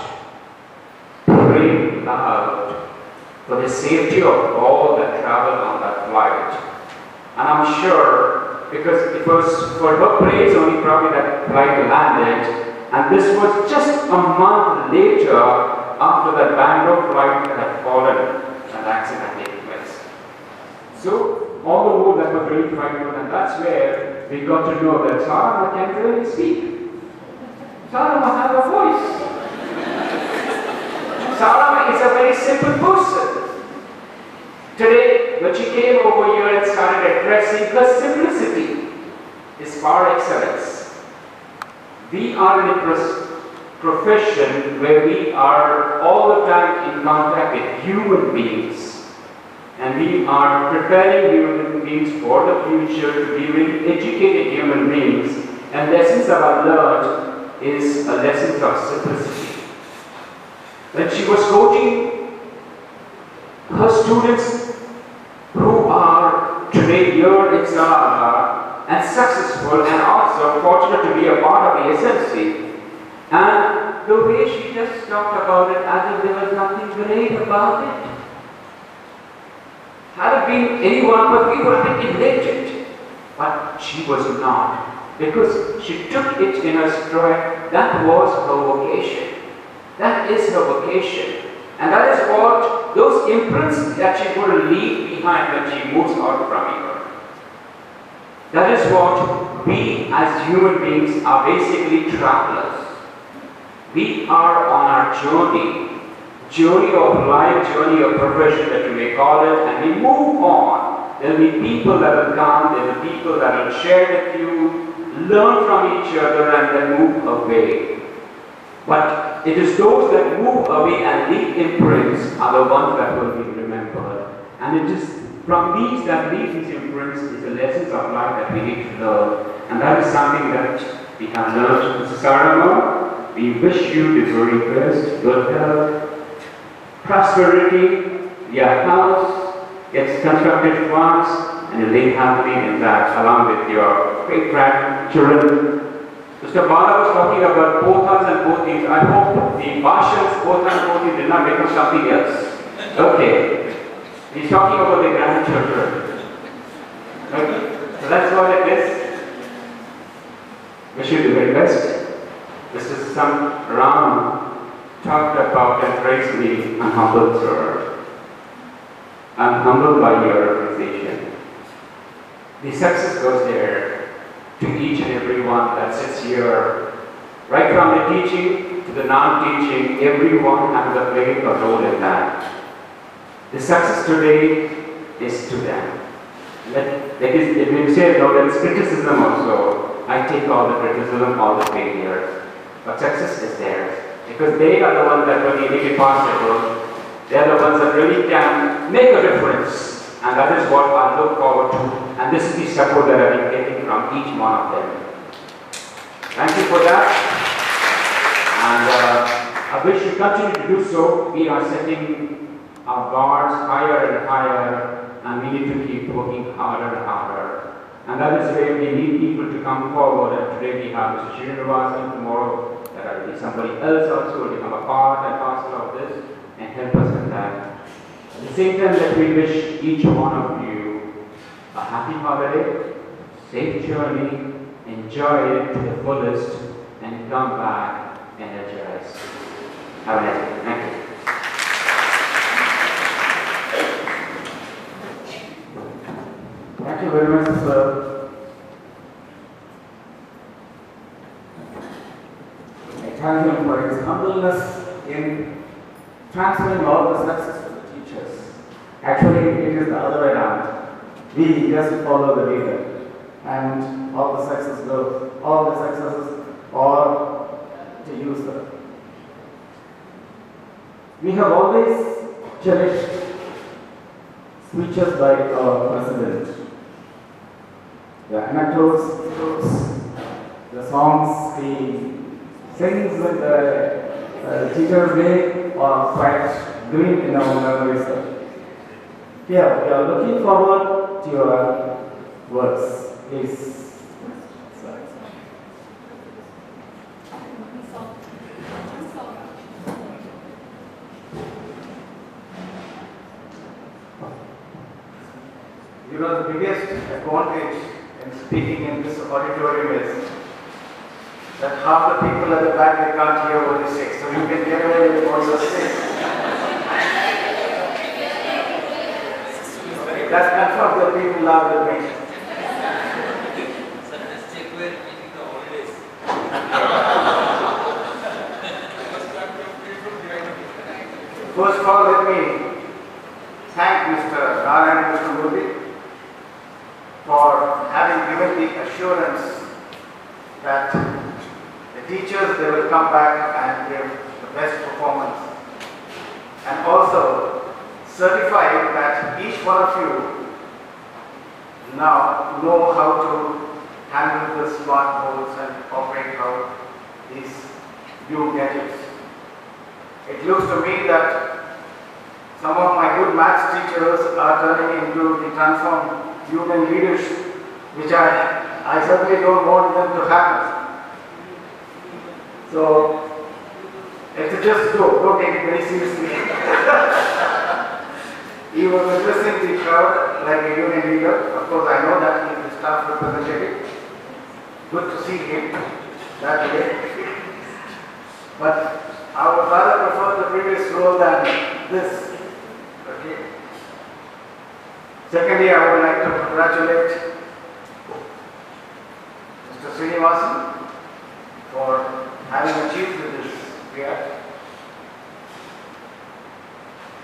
praying loud for the safety of all that traveled on that flight. And I'm sure, because it was for her praise only probably that flight landed, and this was just a month later after that Bangalore flight that had fallen and the accident had taken place. So all the more that was really frightening, and that's where we got to know that Saramma can really speak. Saramma has a voice. Saramma is a very simple person. Today, when she came over here and started addressing, her simplicity is par excellence. We are in a profession where we are all the time in contact with human beings, and we are preparing human beings for the future to be really educated human beings, and lessons that are learned is a lesson of simplicity. When she was coaching her students who are today here in Salalah and successful and also fortunate to be a part of the SMC, and the way she just talked about it as if there was nothing great about it. Had it been anyone, but we would have been elated. But she was not, because she took it in her stride. That was her vocation. That is her vocation. And that is what, those imprints that she's going to leave behind when she moves out from here. That is what we as human beings are basically travelers. We are on our journey of life, journey of profession that you may call it, and we move on. There will be people that will come, there will be people that will share with you, learn from each other, and then move away. But it is those that move away and leave imprints are the ones that will be remembered. And it is from these that leave these imprints is the lessons of life that we need to learn. And that is something that we have learned. Mrs. Saramma, we wish you the very best, good health, prosperity, your house gets constructed once, and you live happily in that, along with your great-grandchildren. Mr. Bala was talking about pothas and pothis. I hope the Bashans, potha and pothi did not become something else. Okay. He's talking about the grandchildren. Okay. So that's what it is. Wish you the very best. Mr. Saramma talked about and praised me. I'm humbled, sir. I'm humbled by your organization. The success goes there to each and every one that sits here. Right from the teaching to the non-teaching, everyone has a playing a role in that. The success today is to them. When you say no, there is criticism also. I take all the criticism, all the failure. But success is theirs. Because they are the ones that really make it possible. They are the ones that really can make a difference. And that is what I look forward to. And this is the support that I've been getting from each one of them. Thank you for that. And I wish you continue to do so. We are setting our bars higher and higher, and we need to keep working harder and harder. And that is where we need people to come forward. And today we have Mr. Srinivasan. Tomorrow there will be somebody else also will become a part and parcel of this and help us with that. At the same time, let me wish each one of you a happy holiday, safe journey, enjoy it to the fullest, and come back energized. Have a nice day. Thank you. Thank you very much, sir. I thank him for his humbleness in transferring all the success to the teachers. Actually, it is the other way around. We just follow the leader, and all the successes are to use them. We have always cherished speeches by our president. The anecdotes, the songs he sings in the teacher's day are quite green in our memories. Here, we are looking forward to your words. Please. You know, the biggest advantage in speaking in this auditorium is that half the people at the back, they can't hear what you say, so you can get away with what you say. That's confirmed that people love the me. First of all, let me thank Mr. Rajan for having given the assurance that the teachers, they will come back and give the best performance, and also certify that each one of you now know how to handle the smart boards and operate how these new gadgets. It looks to me that some of my good maths teachers are turning into the transformed human leaders, which I certainly don't want them to happen. So, it's a just joke, don't take it very seriously. He was addressing the crowd like a union leader. Of course, I know that he is the staff representative. Good to see him that way. But I would rather prefer the previous role than this. Okay. Secondly, I would like to congratulate Mr. Srinivasan for having achieved this feat,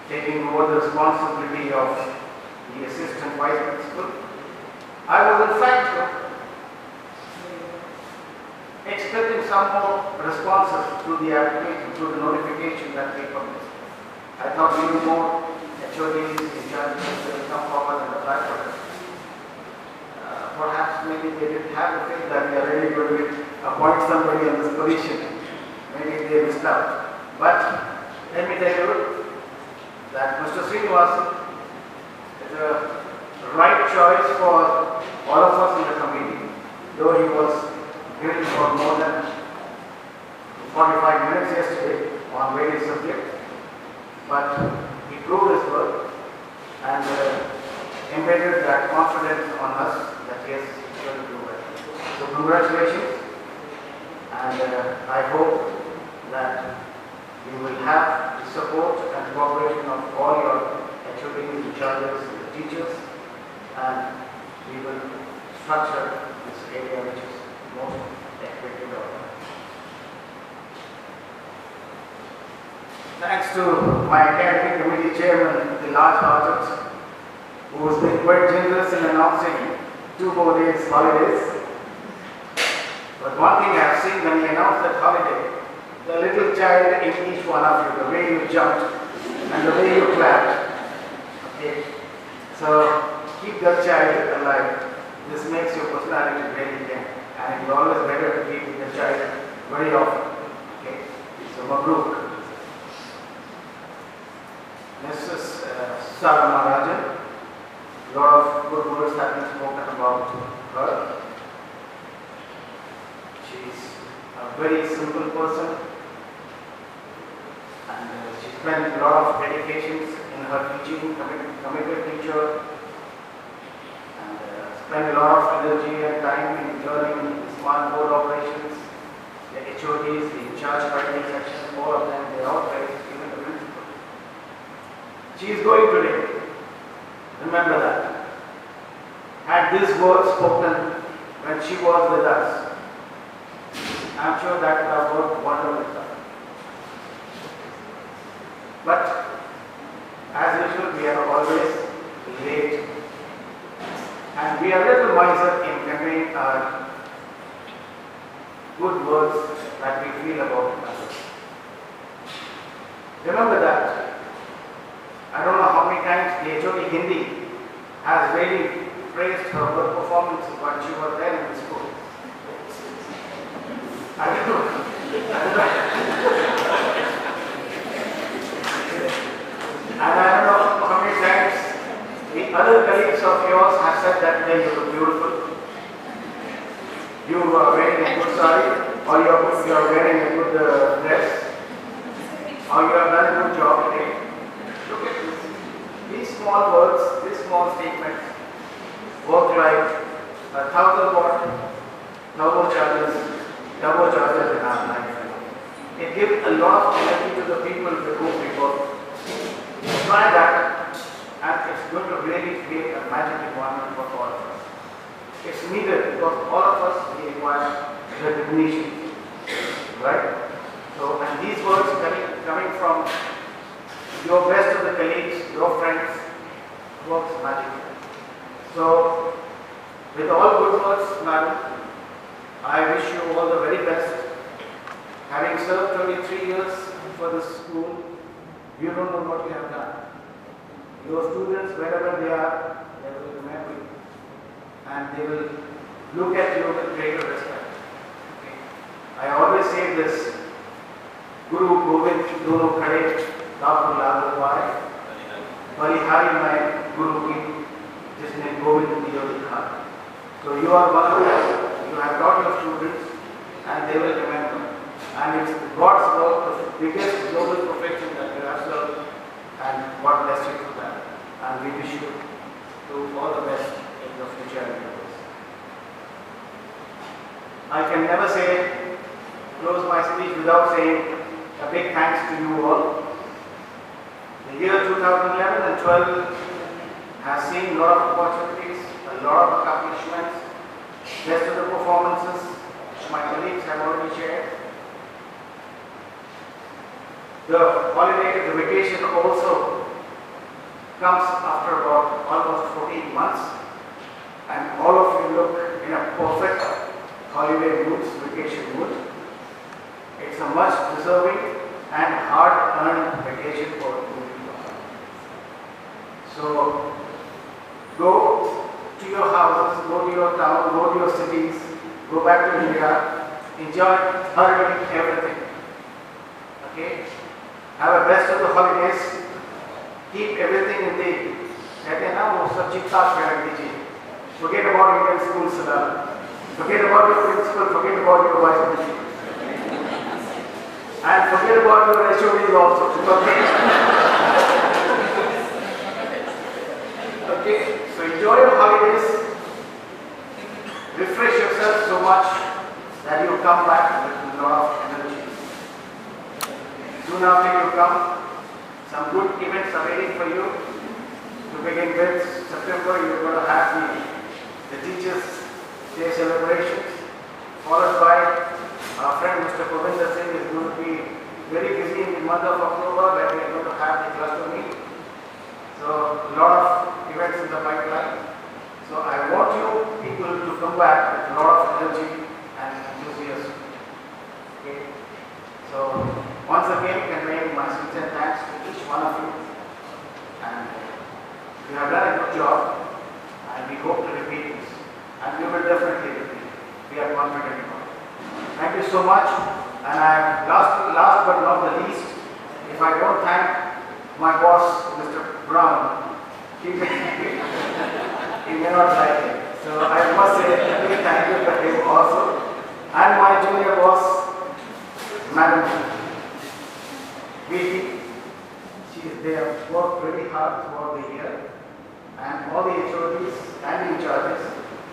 taking over the responsibility of the assistant vice principal. I was in fact expecting some more responses to the application, to the notification that we published. I thought we knew more HODs in charge will come forward and apply for it. Perhaps maybe they didn't have the faith that we are really going to appoint somebody in this position. Maybe they missed out. But let me tell you that Mr. Srinivasan is a right choice for all of us in the committee, though he was given for more than 45 minutes yesterday on various subjects, but he proved his worth and embedded that confidence on us that yes, he will do well. So congratulations, and I hope that you will have the support and cooperation of all your HODs, the charges, the teachers, and we will structure this area which is most expected of us. Thanks to my academic committee chairman, the large hearted who has been quite generous in announcing 2 more days holidays. But one thing I have seen when he announced that holiday, the little child in each one of you, the way you jumped and the way you clapped. Okay. So keep that child alive. This makes your personality very young, and it is always better to keep the child very often. Okay. So Mabruk. Mrs. Saramma Rajan. A lot of good words have been spoken about her. She's a very simple person, and she spent a lot of dedications in her teaching, committed teacher, and spent a lot of energy and time in learning smart board operations, the HODs, the in-charge writing section, all of them, they all praised, even the principal. She is going today. Remember that. Had this word spoken when she was with us, I'm sure that would have worked wonderfully. But as usual, we are always late, and we are a little miser in conveying our good words that we feel about others. Remember that. I don't know how many times the HOD Hindi has really praised her work performance when she was there in the school. I don't know. And I don't know how many times the other colleagues of yours have said that day you look beautiful. You are wearing a good sari, or you are wearing a good dress, or you have done a good job today. Look at this. These small words, these small statements work like 1,000 watt turbochargers in our life. It gives a lot of energy to the people with whom we work. Try that, and it's going to really create a magic environment for all of us. It's needed because all of us we require recognition, right? So, and these words coming from your best of the colleagues, your friends, works magic. So, with all good words, madam, I wish you all the very best. Having served 23 years for this school, you don't know what you have done. Your students, wherever they are, they will remember you. And they will look at you with greater respect. Okay. I always say this, Guru Govind dono khade, Dapur Lalu Pai, Balihari Mai Guru Ki, Jisne Govind diyo dikha. So you are one of them. You have taught your students, and they will remember. And it's God's work, the biggest global perfection that you have served, and God bless you for that. And we wish you to all the best in your future endeavors. I can never close my speech without saying a big thanks to you all. The year 2011 and 12 has seen a lot of opportunities, a lot of accomplishments, best of the performances which my colleagues have already shared. The holiday, the vacation also comes after about almost 14 months, and all of you look in a perfect holiday mood, vacation mood. It's a much deserving and hard-earned vacation for you. So go to your houses, go to your town, go to your cities, go back to India, enjoy thoroughly everything. Okay? Have a best of the holidays. Keep everything in the forget about Indian school, Salalah. Forget about your principal, forget about your vice principal. And forget about your HODs also. Okay, so enjoy your holidays. Refresh yourself so much that you come back with a lot of energy. Soon after you come, some good events are waiting for you. To begin with, September you are going to have the Teachers' Day celebrations, followed by our friend Mr. Govinda Singh is going to be very busy in the month of October, where we are going to have the cluster meet. So a lot of events in the pipeline. And you have done a good job, and we hope to repeat this. And we will definitely repeat. We are confident about it. Thank you so much. And last but not the least, if I don't thank my boss, Mr. Brown, he may not like it. So I must say a big thank you to him also. And my junior boss, Madam Vicky. They have worked really hard throughout the year. And all the HODs and in charges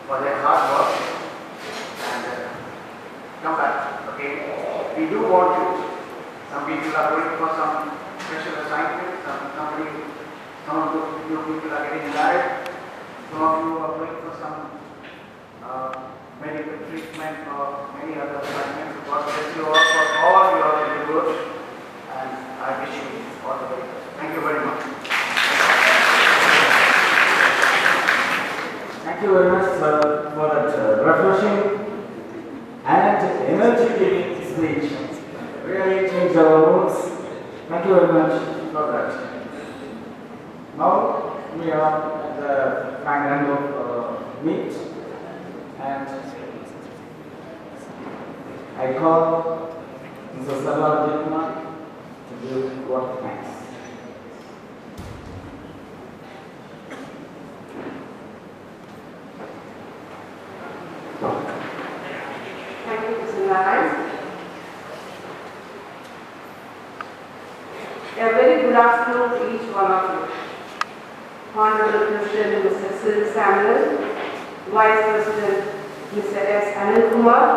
for their hard work. And come back, okay? We do want you. Some people are going for some special assignment. Some of you people are getting married. Some of you are going for some medical treatment or many other assignments. God bless you all for all your endeavors, and I wish you all the very best. Thank you very much. Thank you very much for that refreshing and energy-giving speech. Really changed our moods. Thank you very much for that. Now we are at the final end of meet, and I call Mr. Salalah to give word of thanks. Thank you, Mr. Narayan. A very good afternoon to each one of you. Honorable President Mr. Sil Samuel, Vice President Mr. S. Anil Kumar,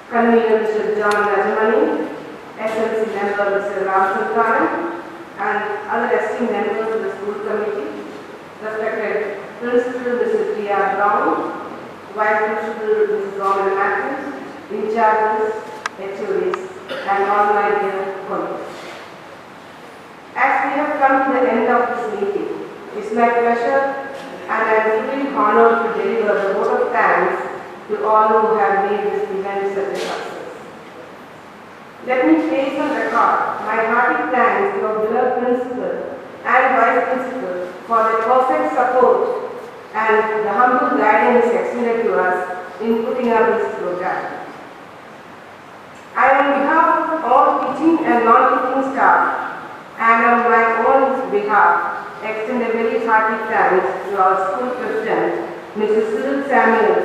Convener Mr. John Rajamani, SLC member Mr. Ram Sankaran, and other esteemed members of the school committee, respected Principal Mrs. P.R. Brown, Vice Principal Mrs. Roman Matthews, in charges, HODs, and all my dear colleagues. As we have come to the end of this meeting, it's my pleasure and I am truly honored to deliver the vote of thanks to all who have made this event such a success. Let me place on record my hearty thanks to our beloved principal and vice principal for their perfect support and the humble guidance extended to us in putting up this program. I, on behalf of all teaching and non-teaching staff, and on my own behalf, extend a very hearty thanks to our school president, Mrs. Sil Samuel,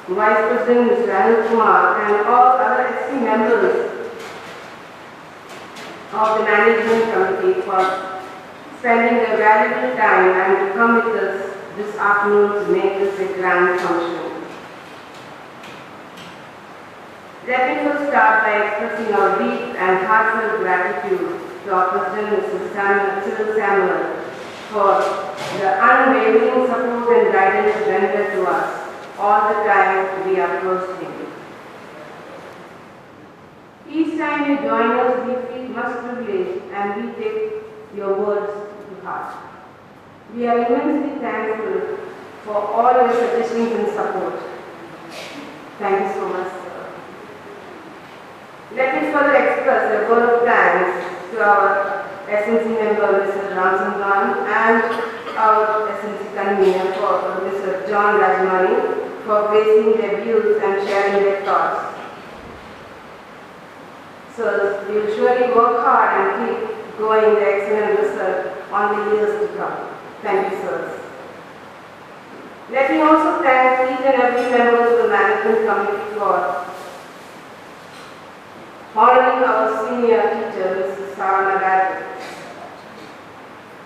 Vice President Mr. Anil Kumar, and all other esteemed members of the management committee for spending their valuable time and to come with us this afternoon to make this a grand function. Let me first start by expressing our deep and heartfelt gratitude to our President Mr. Sil Samuel for the unwavering support and guidance rendered to us all the time we approached him. Each time you join us, we feel much privileged and we take your words to heart. We are immensely thankful for all your suggestions and support. Thank you so much, sir. Let me further express a word of thanks to our SNC member, Mr. Ram Sankaran, and our SNC convener, Mr. John Rajamani, for placing their views and sharing their thoughts. So we will surely work hard and keep going the excellent result on the years to come. Thank you, sirs. Let me also thank each and every member of the management committee for honoring our senior teacher, Mrs. Saramma Rajan.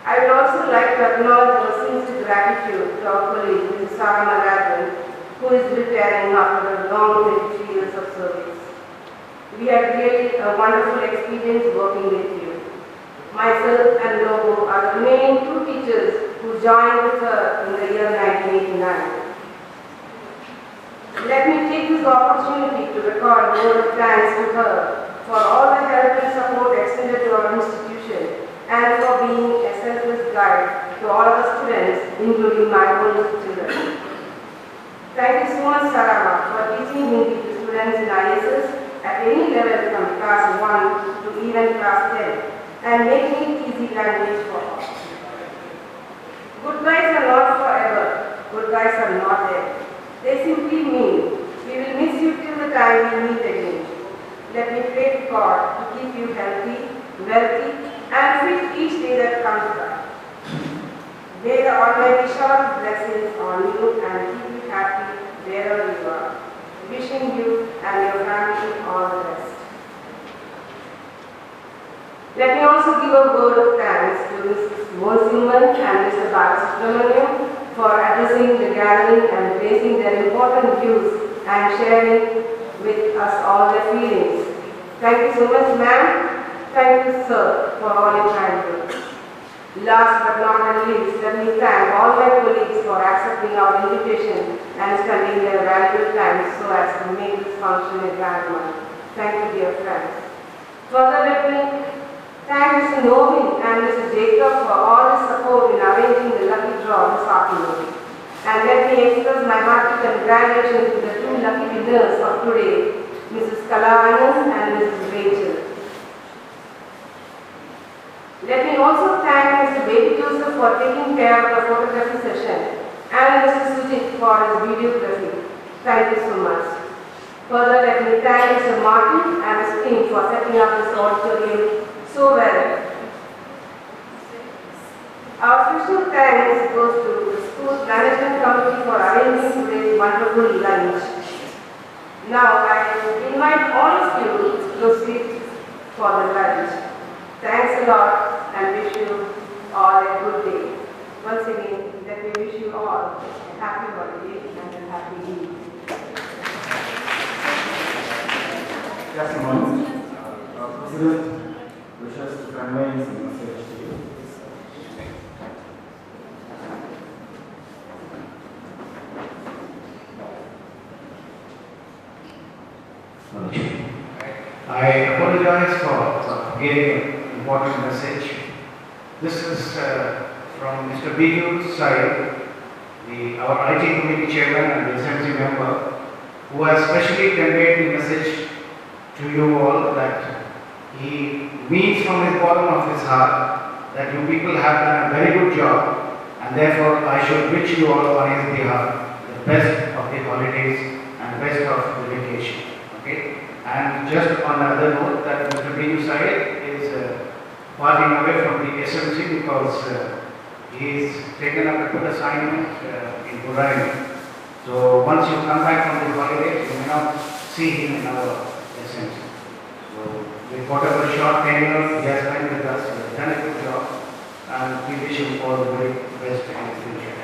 I would also like to acknowledge our sincere gratitude to our colleague, Mrs. Saramma Rajan, who is retiring after a long 23 years of service. We had really a wonderful experience working with you. Myself and Lobo are the remaining two teachers who joined with her in the year 1989. Let me take this opportunity to record a word of thanks to her for all the help and support extended to our institution and for being a selfless guide to all our students, including my own children. Thank you so much, Saramma, for teaching Hindi to students in ISS at any level from class 1 to even class 10 and making it easy language for all. healthy, wealthy, and fit each day that comes by. May the Almighty shower blessings on you and keep you happy wherever you are. Wishing you and your family all the best. Let me also give a word of thanks to Mrs. Monsiman and Mr. Balasubramaniam for addressing the gathering and placing their important views and sharing with us all their feelings. Thank you so much, ma'am. Thank you, sir, for all your kind words. Last but not least, let me thank all my colleagues for accepting our invitation and spending their valuable time so as to make this function a grand one. Thank you, dear friends. Further, let me thank Mr. Novin and Mr. Jacob for all the support in arranging the lucky draw this afternoon. And let me express my hearty congratulations to the two lucky winners of today, Mrs. Kalavanan and Mrs. Rachel. Let me also thank Mr. Baby Joseph for taking care of the photography session and Mr. Sujit for his videography. Thank you so much. Further, let me thank Mr. Martin and his team for setting up this auditorium so well. Our special thanks goes to the school management committee for arranging today's wonderful lunch. Now, I invite all of you to proceed for the lunch. Thanks a lot and wish you all a good day. Once again, let me wish you all a happy holiday and a happy Eid. Just a moment. Our President wishes to convey his message to you. I apologize for giving an important message. This is from Mr. Biju's side, our IT committee chairman and the assembly member, who has specially conveyed the message to you all that he means from the bottom of his heart that you people have done a very good job, and therefore I should wish you all on his behalf the best of the holidays and best of the vacation. Okay? And just on another note, that Mr. Biju Said is parting away from the SMC because he is taken up a good assignment in Burai. So once you come back from the holidays, you may not see him in our SMC. So with whatever short tenure he has spent with us, he has done a good job, and we wish him all the very best in his future.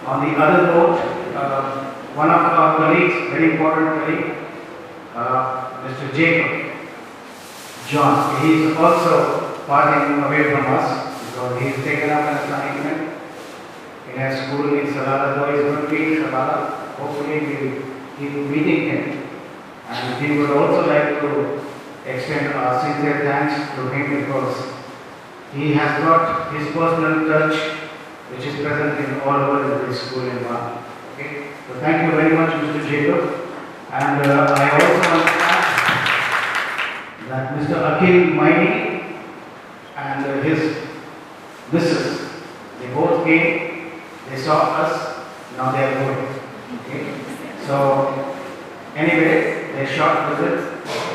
On the other note, one of our colleagues, very important colleague, Mr. Jacob John, he is also parting away from us because he has taken up an assignment in a school in Salalah. Though he is going to be in Salalah, hopefully we will keep meeting him. And we would also like to extend our sincere thanks to him because he has got his personal touch which is present in all over the school environment. Okay? So thank you very much, Mr. Jacob. And I also want to add that Mr. Akhil Maini and his missus, they both came, they saw us, now they are going. Okay? So anyway, their short visit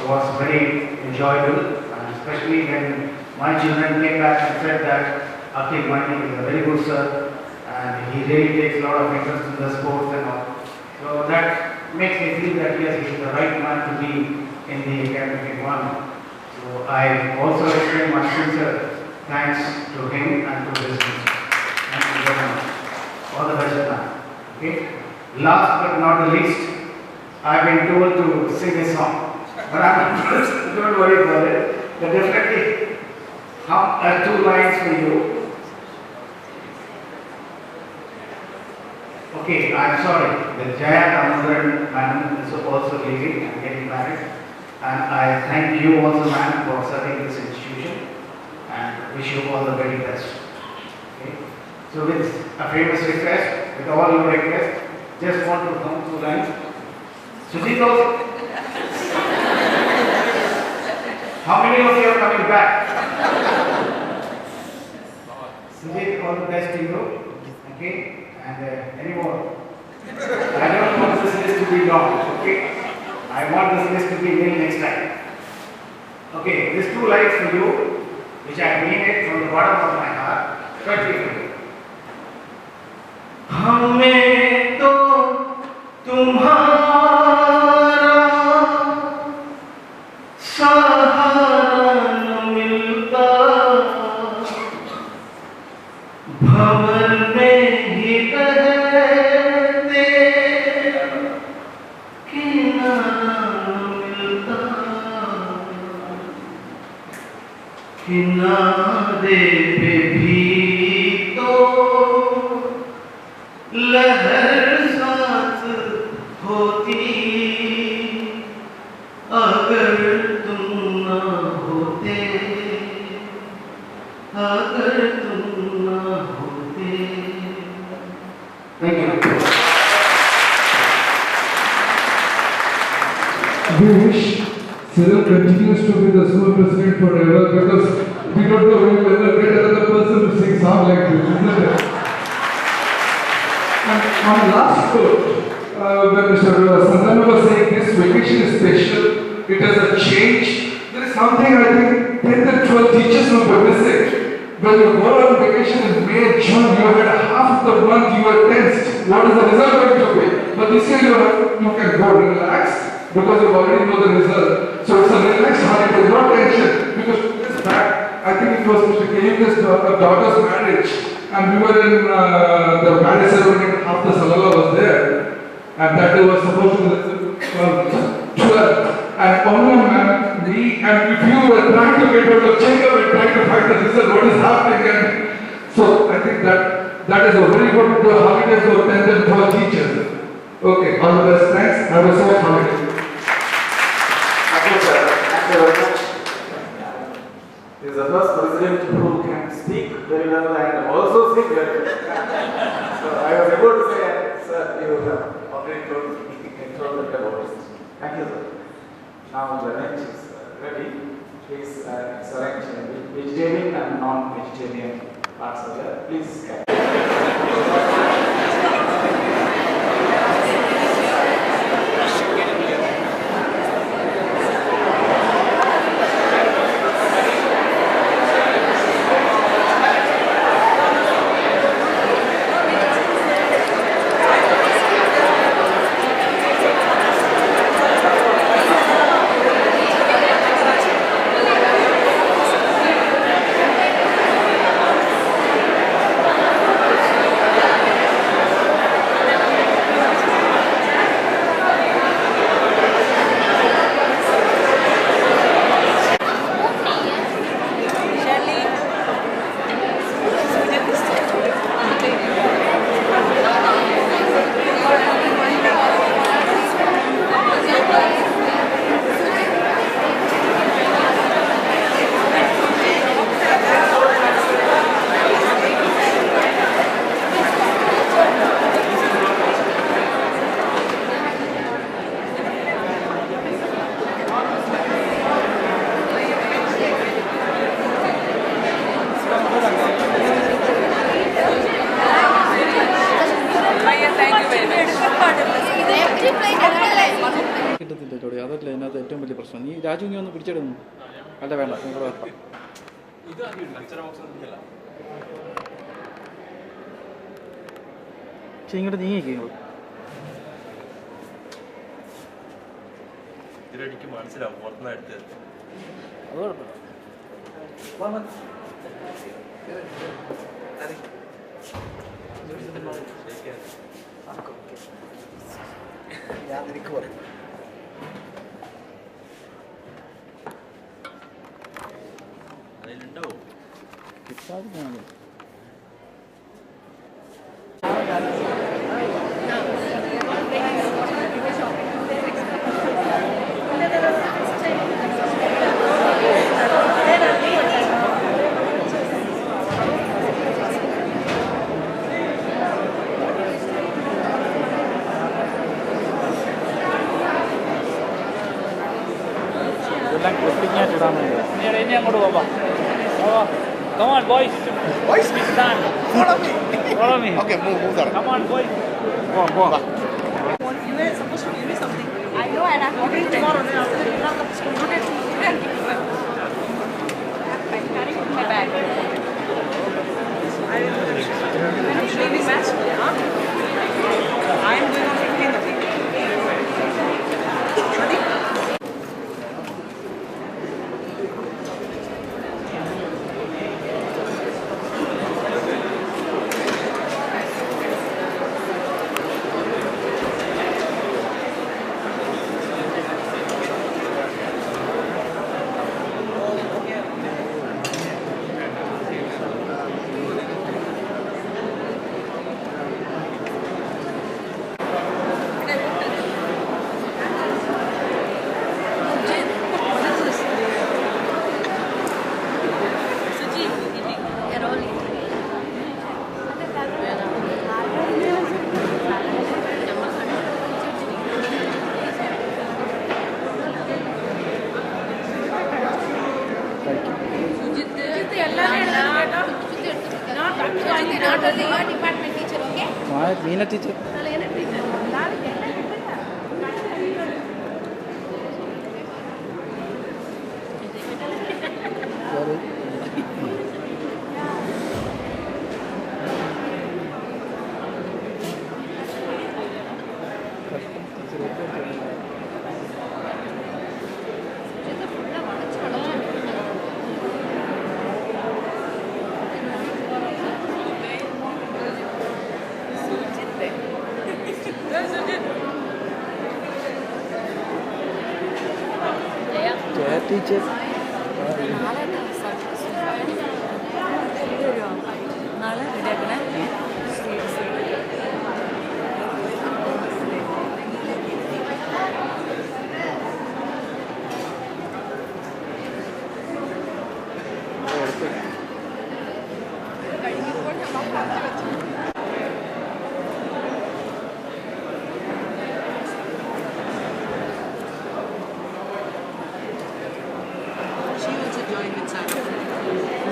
was very enjoyable, and especially when my children came back and said that Akhil Maini is a very good sir and he really takes a lot of interest in the sports and all. So that makes me feel that yes, he is the right man to be in the academic environment. So I also extend my sincere thanks to him and to his team. Thank you very much. All the best, man. Okay? Last but not the least, I've been told to sing a song, but I'm don't worry about it. But definitely two lines for you. Okay, I'm sorry. The Jaya Damodaran madam is also leaving and getting married. And I thank you also, ma'am, for serving this institution and wish you all the very best. Okay? So with a famous request, with all your requests, just want to come 2 lines. Sujit also. How many of you are coming back? Sujit, all the best to you. Okay? And any more? I don't want this list to be long, okay? I want this list to be nil next time. Okay, these two lines for you, which I mean it from the bottom of my heart. Continue. हमें तो तुम्हारा सहारा न मिलता, भंवर में ही रहते किनारा न मिलता, किनारे पे भी तो लहर साथ होती, अगर तुम न होते, अगर तुम न होते. Thank you. We wish Cyril continues to be the school president forever because we don't know when we'll ever get another person to sing song like this, isn't it? And on last quote, when Mr. Saramma was saying this vacation is special, it has a change. There is something I think 10th and 12th teachers will be missing. When you go on vacation in May, June, you had half the month you were tensed. What is the result going to be? But this year you can go relaxed because you already know the result. So it's a relaxed holiday, no tension. Because this back, I think it was Mr. K's daughter's marriage. And we were in the marriage ceremony and half the Salalah was there. And that day was supposed to be 12. And only man, me and if you were trying to get out of Jacob and trying to find the result, what is happening. And so I think that is a very good holiday for 10th and 12th teachers. Okay, all the best. Thanks. Have a safe holiday. Thank you, sir. Thank you very much. This is the first president who can speak very well and also sing very well. So I was able to say, sir, you have already told the about it. Thank you, sir. Now the lunch is ready. Please select vegetarian and non-vegetarian parts of that. Please scan. കിട്ടത്തില്ല ചോടി, അതല്ല ഇതിനകത്ത് ഏറ്റവും വലിയ പ്രശ്നം. നീ രാജു ഇങ്ങനെ ഒന്ന് പിടിച്ചെടുക്കുന്നു. അല്ല വേണ്ട, നിങ്ങൾ വെക്കാം. പക്ഷെ ഇങ്ങോട്ട് നീങ്ങിക്കേ നിങ്ങൾ. ഇതിലെനിക്ക് മനസ്സിലാവും പുറത്തുനിന്ന് എടുത്തത്. അത് കുഴപ്പമില്ല. ഞാൻ നിനക്ക് പറയും. അതിലുണ്ടോ കിട്ടാതെ ഇതെല്ലാം ക്ലിപ്പിങ്ങായിട്ട് ഇടാൻ വേണ്ടി ഇനി അങ്ങോട്ട് പോവാം. Come on, boys. Boys? It's done. Follow me. Follow me. Okay, move there. Come on, boys. Go on, go on. You were supposed to give me something. I know, and I'm ordering tomorrow. Then after that, you have the school. my bag. I'm leaving match. I'm going on 15th of April. Meena teacher. Teacher.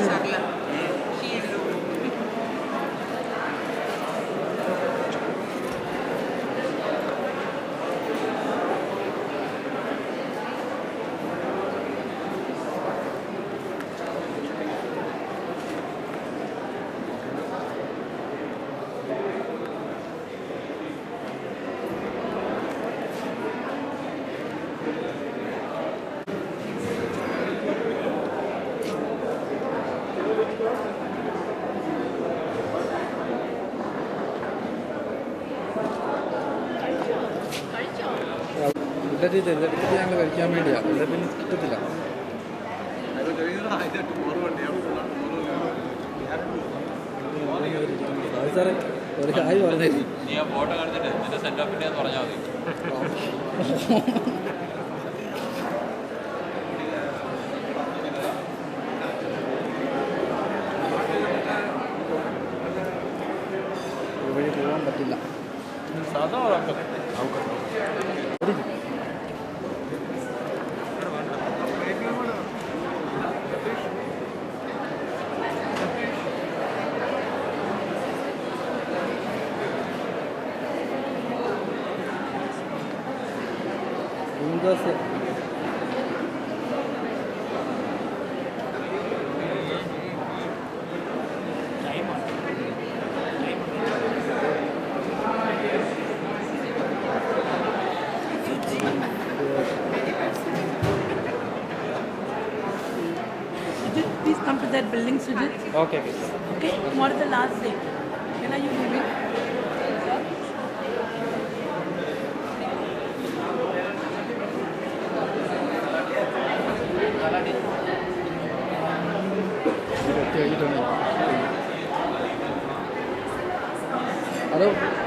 Salalah. She is ഞങ്ങൾ കഴിക്കാൻ വേണ്ടിയാണ് ഇവിടെ പിന്നെ കിട്ടത്തില്ല. സാറേ ഒരു കാര്യം പറഞ്ഞേ, നീ ആ ഫോട്ടോ കാണിച്ചിട്ട് നിന്റെ സെൻഡ് ഓഫിൻ്റെ പറഞ്ഞാൽ മതി. വഴി പോകാൻ പറ്റില്ല. സാധാ Windows please come to that building, Sujit. Okay. Okay, tomorrow is the last day. When are you leaving? Hello.